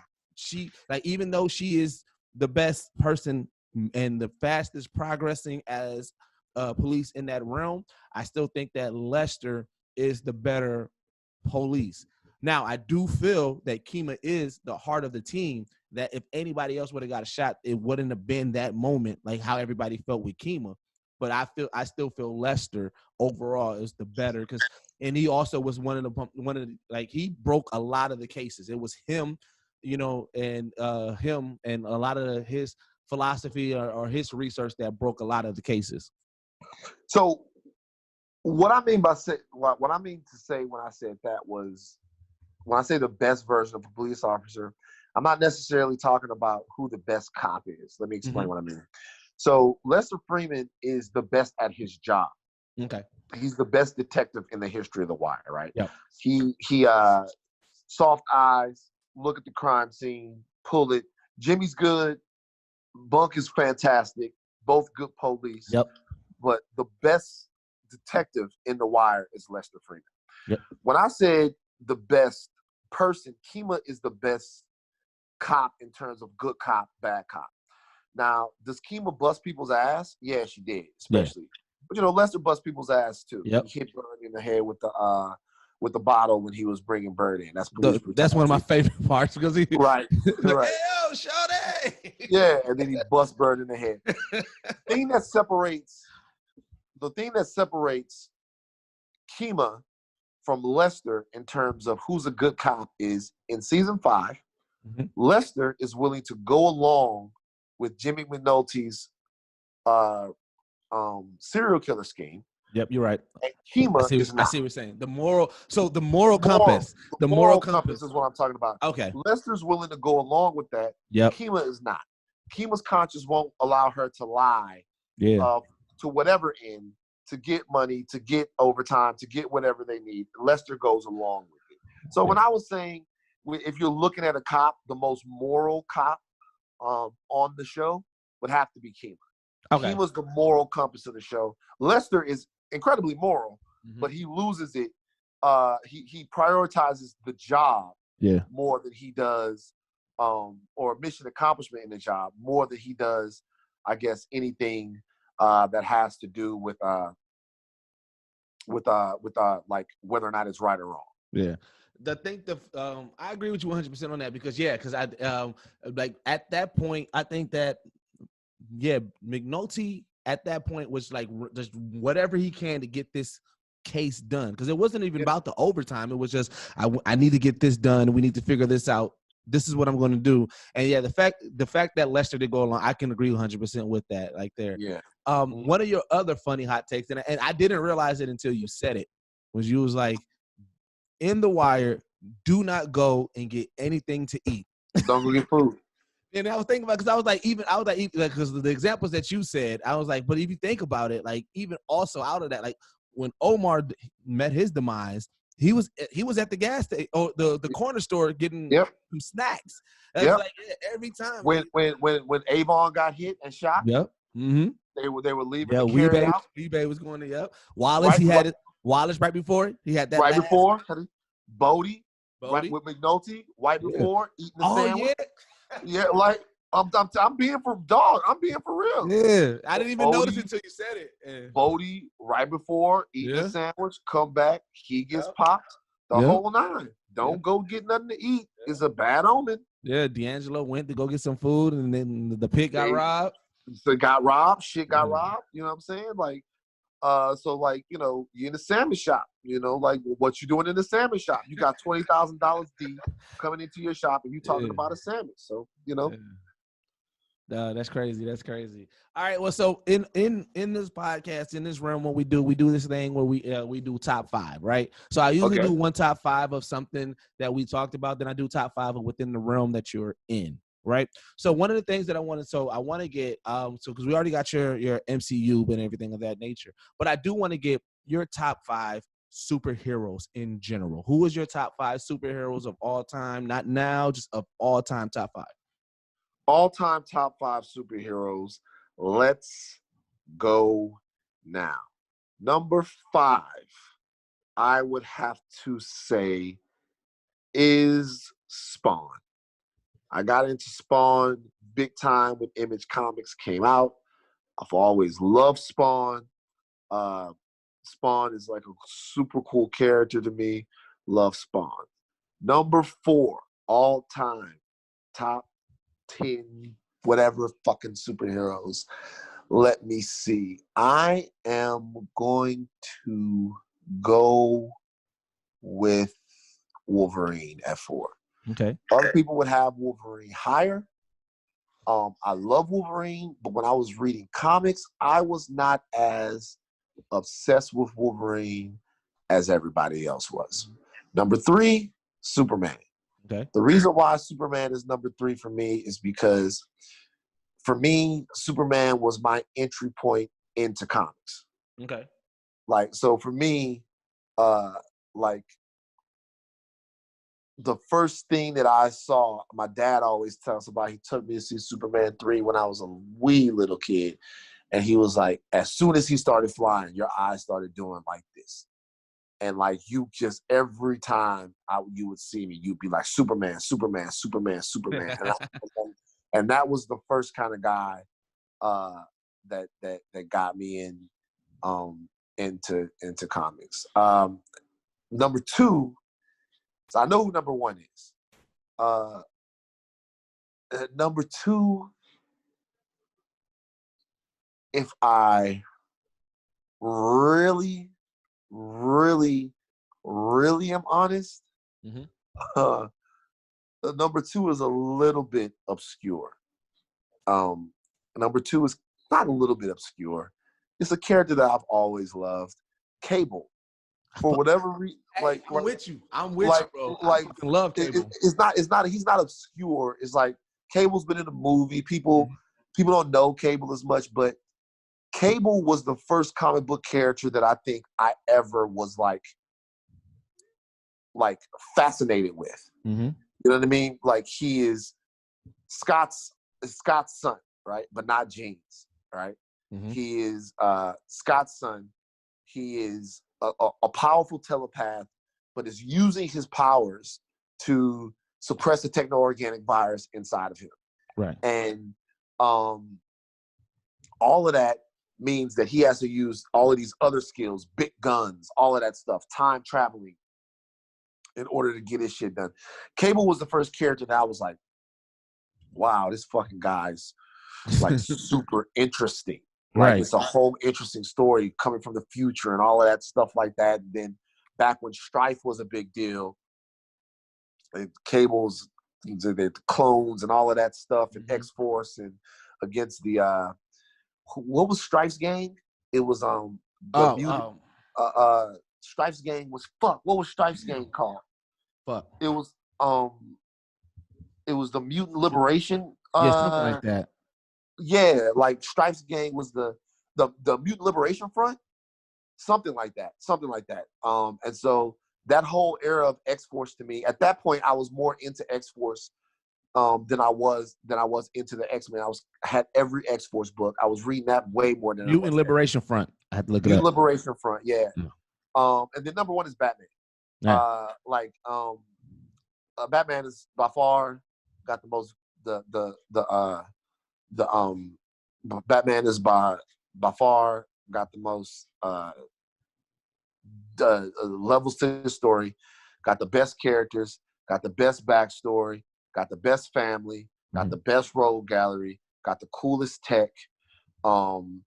even though she is the best person and the fastest progressing as police in that realm, I still think that Lester is the better police. Now, I do feel that Kima is the heart of the team, that if anybody else would have got a shot, it wouldn't have been that moment, like how everybody felt with Kima. But I still feel Lester overall is the better, and he also was one of the like, he broke a lot of the cases. It was him, you know, and him and a lot of his philosophy or his research that broke a lot of the cases. So what I mean to say when I said that was, when I say the best version of a police officer, I'm not necessarily talking about who the best cop is. Let me explain what I mean. So Lester Freeman is the best at his job. Okay. He's the best detective in the history of The Wire, right? Yeah. He soft eyes, look at the crime scene, pull it. Jimmy's good. Bunk is fantastic. Both good police. Yep. But the best detective in The Wire is Lester Freeman. Yep. When I said the best person, Kima is the best cop in terms of good cop, bad cop. Now, does Kima bust people's ass? Yeah, she did, especially. But you know, Lester bust people's ass too. Yep. He hit Bird in the head with the bottle when he was bringing Bird in. That's one of my favorite parts, because he right. Hey, yo, shawty. Yeah, and then he bust Bird in the head. The thing that separates Kima from Lester in terms of who's a good cop is in season 5, Lester is willing to go along with Jimmy McNulty's serial killer scheme. Yep, you're right. And Kima is not. I see what you're saying. The moral compass. The moral compass is what I'm talking about. Okay. Lester's willing to go along with that. Yep. Kima is not. Kima's conscience won't allow her to lie. Yeah. To whatever end, to get money, to get overtime, to get whatever they need. Lester goes along with it. So when I was saying, if you're looking at a cop, the most moral cop on the show would have to be Kima. Okay. Kima's the moral compass of the show. Lester is incredibly moral, but he loses it. He prioritizes the job more than he does, or mission accomplishment in the job more than he does, I guess, anything that has to do with like whether or not it's right or wrong. Yeah. I agree with you 100% on that because I like at that point I think that McNulty at that point was like just whatever he can to get this case done because it wasn't even about the overtime. It was just I need to get this done. We need to figure this out. This is what I'm going to do. And the fact that Lester did go along, I can agree 100% with that. Like there. Yeah. One of your other funny hot takes, and I didn't realize it until you said it, was you was like, in The Wire, do not go and get anything to eat. Don't go get food. And I was thinking about because I was like because the examples that you said, I was like, but if you think about it, like even also out of that, like when Omar met his demise, he was at the gas station or the corner store getting some snacks. That's like every time when Avon got hit and shot. Yep. Mm-hmm. They were leaving. Yeah, Weebay was going to Wallace. He had it. Wallace right before it. He had that right before. Bodie. Right with McNulty right before eating the sandwich. Yeah, like I'm being I'm being for real. Yeah, I didn't even notice it until you said it. Yeah. Bodie right before eating the sandwich, come back, he gets popped. The whole 9. Don't go get nothing to eat. It's a bad omen. Yeah, D'Angelo went to go get some food, and then the pig got robbed. So got robbed. Shit got robbed. You know what I'm saying? Like, so like you're in the salmon shop. Like what you doing in the salmon shop? You got $20,000 deep coming into your shop, and you talking about a salmon. So No, that's crazy. That's crazy. All right. Well, so in this podcast, in this realm, what we do this thing where we do top 5, right? So I usually do one top 5 of something that we talked about. Then I do top 5 of within the realm that you're in, right? So one of the things that I want to get because we already got your MCU and everything of that nature, but I do want to get your top 5 superheroes in general. Who is your top 5 superheroes of all time? Not now, just of all time top 5. All-time top 5 superheroes. Let's go now. Number 5, I would have to say, is Spawn. I got into Spawn big time when Image Comics came out. I've always loved Spawn. Spawn is like a super cool character to me. Love Spawn. Number 4, all-time top 10 whatever fucking superheroes. Let me see. I am going to go with Wolverine at 4. Okay. Other people would have Wolverine higher. I love Wolverine, but when I was reading comics, I was not as obsessed with Wolverine as everybody else was. Number 3, Superman. Okay. The reason why Superman is number 3 for me is because, for me, Superman was my entry point into comics. Okay. Like, so for me, like, the first thing that I saw, my dad always tells about, he took me to see Superman 3 when I was a wee little kid. And he was like, as soon as he started flying, your eyes started doing like this. And like you just every time you would see me, you'd be like Superman, Superman, Superman, Superman, and that was the first kind of guy that got me into comics. Number 2, so I know who number 1 is. Number 2, if I really really am honest, Mm-hmm. number 2 is a little bit obscure. Number 2 is not a little bit obscure. It's a character that I've always loved, Cable. For whatever reason, Hey, I'm with you. I'm with like, you, bro. like I fucking love Cable. it's not. He's not obscure. It's like Cable's been in a movie. People don't know Cable as much, but Cable was the first comic book character that I think I ever was like fascinated with. Mm-hmm. You know what I mean? Like he is Scott's son, right? But not Jean's, right? Mm-hmm. He is Scott's son. He is a powerful telepath, but is using his powers to suppress the techno-organic virus inside of him. Right. And all of that means that he has to use all of these other skills, big guns, all of that stuff, time traveling, in order to get his shit done. Cable was the first character that I was like, wow, this fucking guy's like super interesting. Like it's a whole interesting story coming from the future and all of that stuff like that. And then back when Strife was a big deal, and Cable's the clones and all of that stuff, and X-Force and against the what was Strife's gang? It was Strife's gang was fuck. What was Strife's gang called? Fuck. It was the Mutant Liberation. Something like that. Yeah, like Strife's gang was the Mutant Liberation Front, something like that. And so that whole era of X-Force to me, at that point, I was more into X-Force than I was into the X-Men. I had every X-Force book. I was reading that way more than Mutant Liberation Front. I had to look it up. Mutant Liberation Front, yeah. And then number 1 is Batman. Yeah. Batman is by far got the most Batman is by far got the most levels to the story, got the best characters, got the best backstory, got the best family, got the best rogue gallery, got the coolest tech, and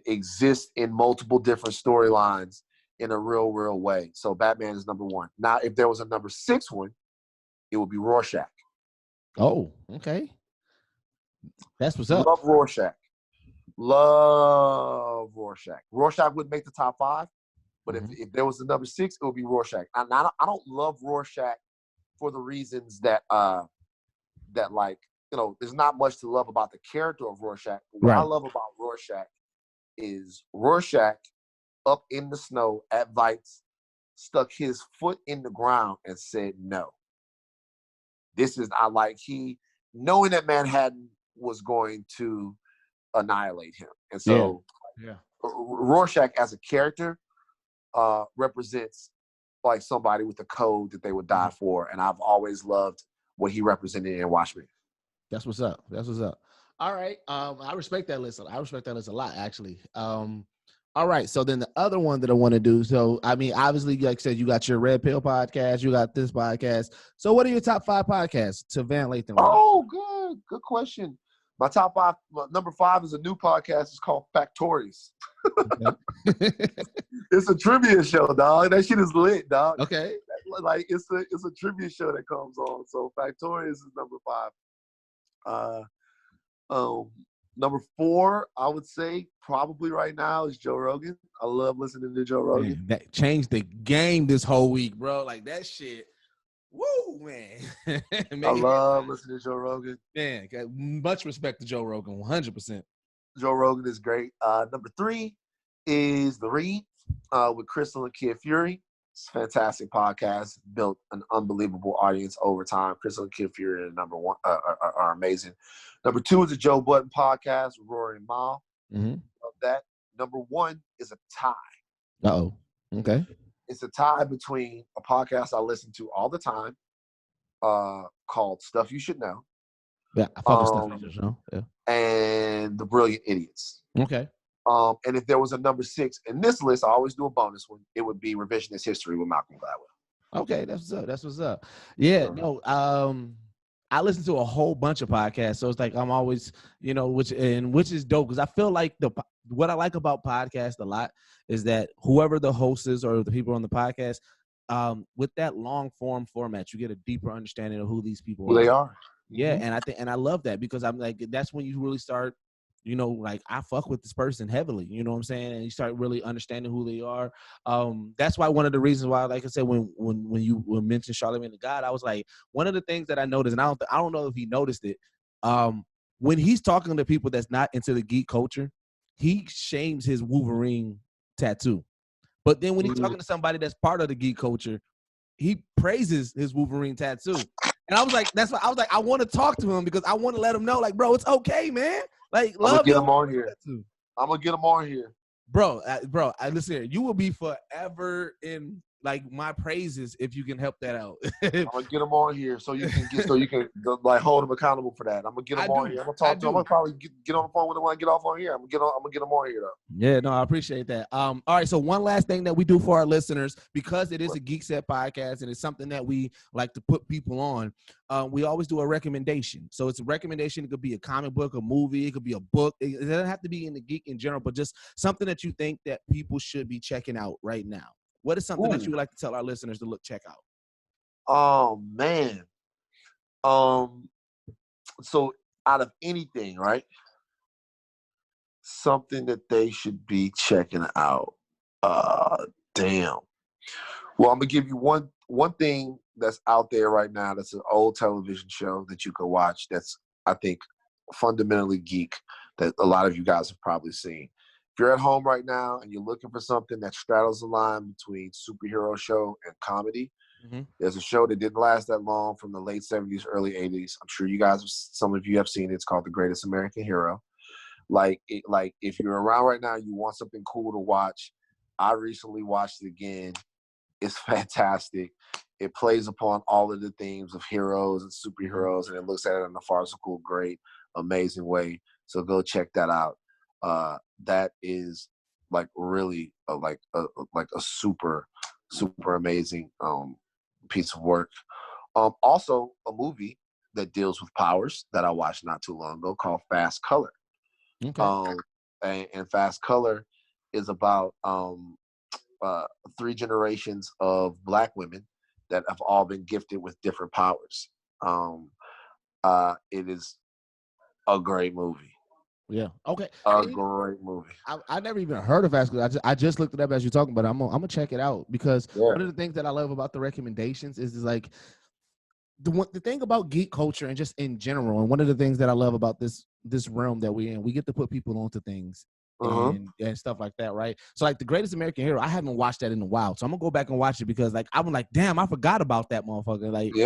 exists in multiple different storylines in a real way. So Batman is number 1. Now, if there was a number 6 one, it would be Rorschach. Oh, okay. That's what's up. Love Rorschach. Love Rorschach. Rorschach wouldn't make the top 5, but if there was a number 6, it would be Rorschach. And I don't love Rorschach for the reasons that like, you know, there's not much to love about the character of Rorschach. What I love about Rorschach is Rorschach up in the snow at Weitz stuck his foot in the ground and said no. This is not like knowing that Manhattan was going to annihilate him. And so Rorschach as a character represents like somebody with a code that they would die for. And I've always loved what he represented in Watchmen. That's what's up. All right. I respect that list. I respect that list a lot, actually. All right. So then the other one that I want to do. So, I mean, obviously, like I said, you got your Red Pill podcast. You got this podcast. So what are your top 5 podcasts to Van Lathan? Oh, good. Good question. My top 5, number 5 is a new podcast. It's called Factories. It's a trivia show, dog. That shit is lit, dog. Okay. Like it's a trivia show that comes on. So Factories is number 5. Number 4, I would say probably right now is Joe Rogan. I love listening to Joe Rogan. Man, that changed the game this whole week, bro. Like that shit. Woo, man. I love listening to Joe Rogan. Man, got much respect to Joe Rogan, 100%. Joe Rogan is great. Number 3 is The Read with Crystal and Kid Fury. It's a fantastic podcast. Built an unbelievable audience over time. Crystal and Kid Fury are number 1 are amazing. Number 2 is the Joe Budden podcast with Rory and Mal. Love that. Number 1 is a tie. Uh-oh. Okay. It's a tie between a podcast I listen to all the time called Stuff You Should Know. Yeah, I fuck with Stuff You Should Know. Yeah. And The Brilliant Idiots. Okay. And if there was a number 6 in this list, I always do a bonus one. It would be Revisionist History with Malcolm Gladwell. Okay, that's what's up. Yeah, no, I listen to a whole bunch of podcasts, so it's like I'm always, you know, which is dope because I feel like what I like about podcasts a lot is that whoever the host is or the people on the podcast, with that long form format, you get a deeper understanding of who these people Who are. they are. Yeah, and I love that because I'm like, that's when you really start, like I fuck with this person heavily, you know what I'm saying? And you start really understanding who they are. That's why one of the reasons why, like I said, when you mentioned Charlamagne the God, I was like, one of the things that I noticed, and I don't know if he noticed it, when he's talking to people that's not into the geek culture, he shames his Wolverine tattoo. But then when he's talking to somebody that's part of the geek culture, he praises his Wolverine tattoo. And I was like, that's why I was like, I want to talk to him because I want to let him know, like, bro, it's okay, man. Like, I'm gonna love get your him on here. tattoo. I'm gonna get him on here. Bro, listen here. You will be forever in like my praises if you can help that out. I'm gonna get him on here so you can like hold him accountable for that. I'm gonna get him on here. I'm gonna talk to him. I'm gonna probably get on the phone with him when I get off on here. I'm gonna get him on here though. Yeah, no, I appreciate that. All right, so one last thing that we do for our listeners, because it is a Geek Set podcast and it's something that we like to put people on, we always do a recommendation. So it's a recommendation. It could be a comic book, a movie, it could be a book. It doesn't have to be in the geek in general, but just something that you think that people should be checking out right now. What is something that you would like to tell our listeners to check out? Oh man. So out of anything, right? Something that they should be checking out. Damn. Well, I'm gonna give you one thing that's out there right now. That's an old television show that you can watch. That's, I think, fundamentally geek that a lot of you guys have probably seen. If you're at home right now and you're looking for something that straddles the line between superhero show and comedy, there's a show that didn't last that long from the late 70s, early 80s. I'm sure you guys, some of you have seen it. It's called The Greatest American Hero. Like if you're around right now, you want something cool to watch. I recently watched it again. It's fantastic. It plays upon all of the themes of heroes and superheroes, and it looks at it in a farcical, great, amazing way. So go check that out. That is like really like a super amazing piece of work. Also, a movie that deals with powers that I watched not too long ago called Fast Color. Okay. And Fast Color is about 3 generations of Black women that have all been gifted with different powers. It is a great movie. Yeah. Okay. Great movie. I never even heard of Fast Color. I just looked it up as you're talking, but I'm gonna check it out because one of the things that I love about the recommendations is like the thing about geek culture and just in general, and one of the things that I love about this realm that we're in, we get to put people onto things and stuff like that, right? So like The Greatest American Hero, I haven't watched that in a while, so I'm gonna go back and watch it because like I'm like, damn, I forgot about that motherfucker. Like,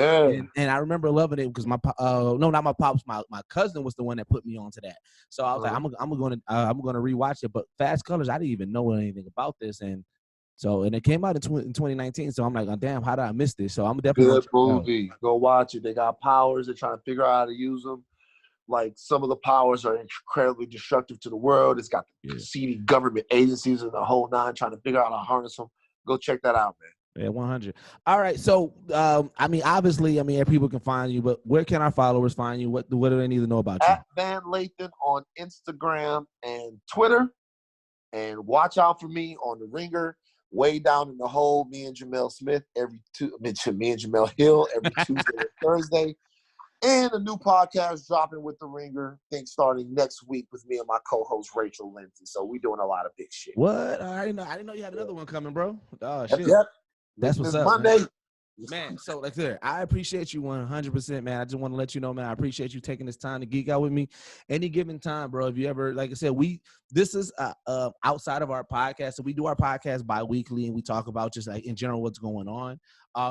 and I remember loving it because my not my pops, my cousin was the one that put me onto that. So I was like, I'm gonna rewatch it. But Fast Colors, I didn't even know anything about this, and it came out in 2019. So I'm like, oh, damn, how did I miss this? So I'm definitely good movie. Go watch it. They got powers. They're trying to figure out how to use them. Like some of the powers are incredibly destructive to the world. It's got seedy government agencies and the whole nine trying to figure out how to harness them. Go check that out, man. Yeah, 100. All right. So, obviously, people can find you, but where can our followers find you? What do they need to know about you? At Van Lathan on Instagram and Twitter. And watch out for me on The Ringer, way down in the hole. Me and Jamel Smith me and Jamel Hill every Tuesday and Thursday. And a new podcast dropping with The Ringer, I think starting next week with me and my co-host Rachel Lindsay. So we're doing a lot of big shit. What? I didn't know you had another one coming, bro. Oh shit. Yep. That's what's up, Monday. Man, so like there, I appreciate you 100%, man. I just want to let you know, man, I appreciate you taking this time to geek out with me. Any given time, bro. If you ever, like I said, this is outside of our podcast. So we do our podcast bi-weekly and we talk about just like in general what's going on.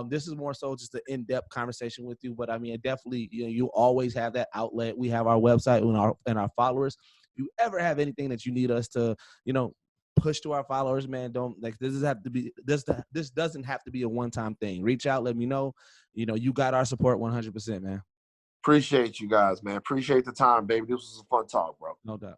This is more so just an in-depth conversation with you. But definitely, you always have that outlet. We have our website and our followers. If you ever have anything that you need us to, push to our followers, man, this doesn't have to be a one-time thing. Reach out, let me know. You got our support 100%, man. Appreciate you guys, man. Appreciate the time, baby. This was a fun talk, bro. No doubt.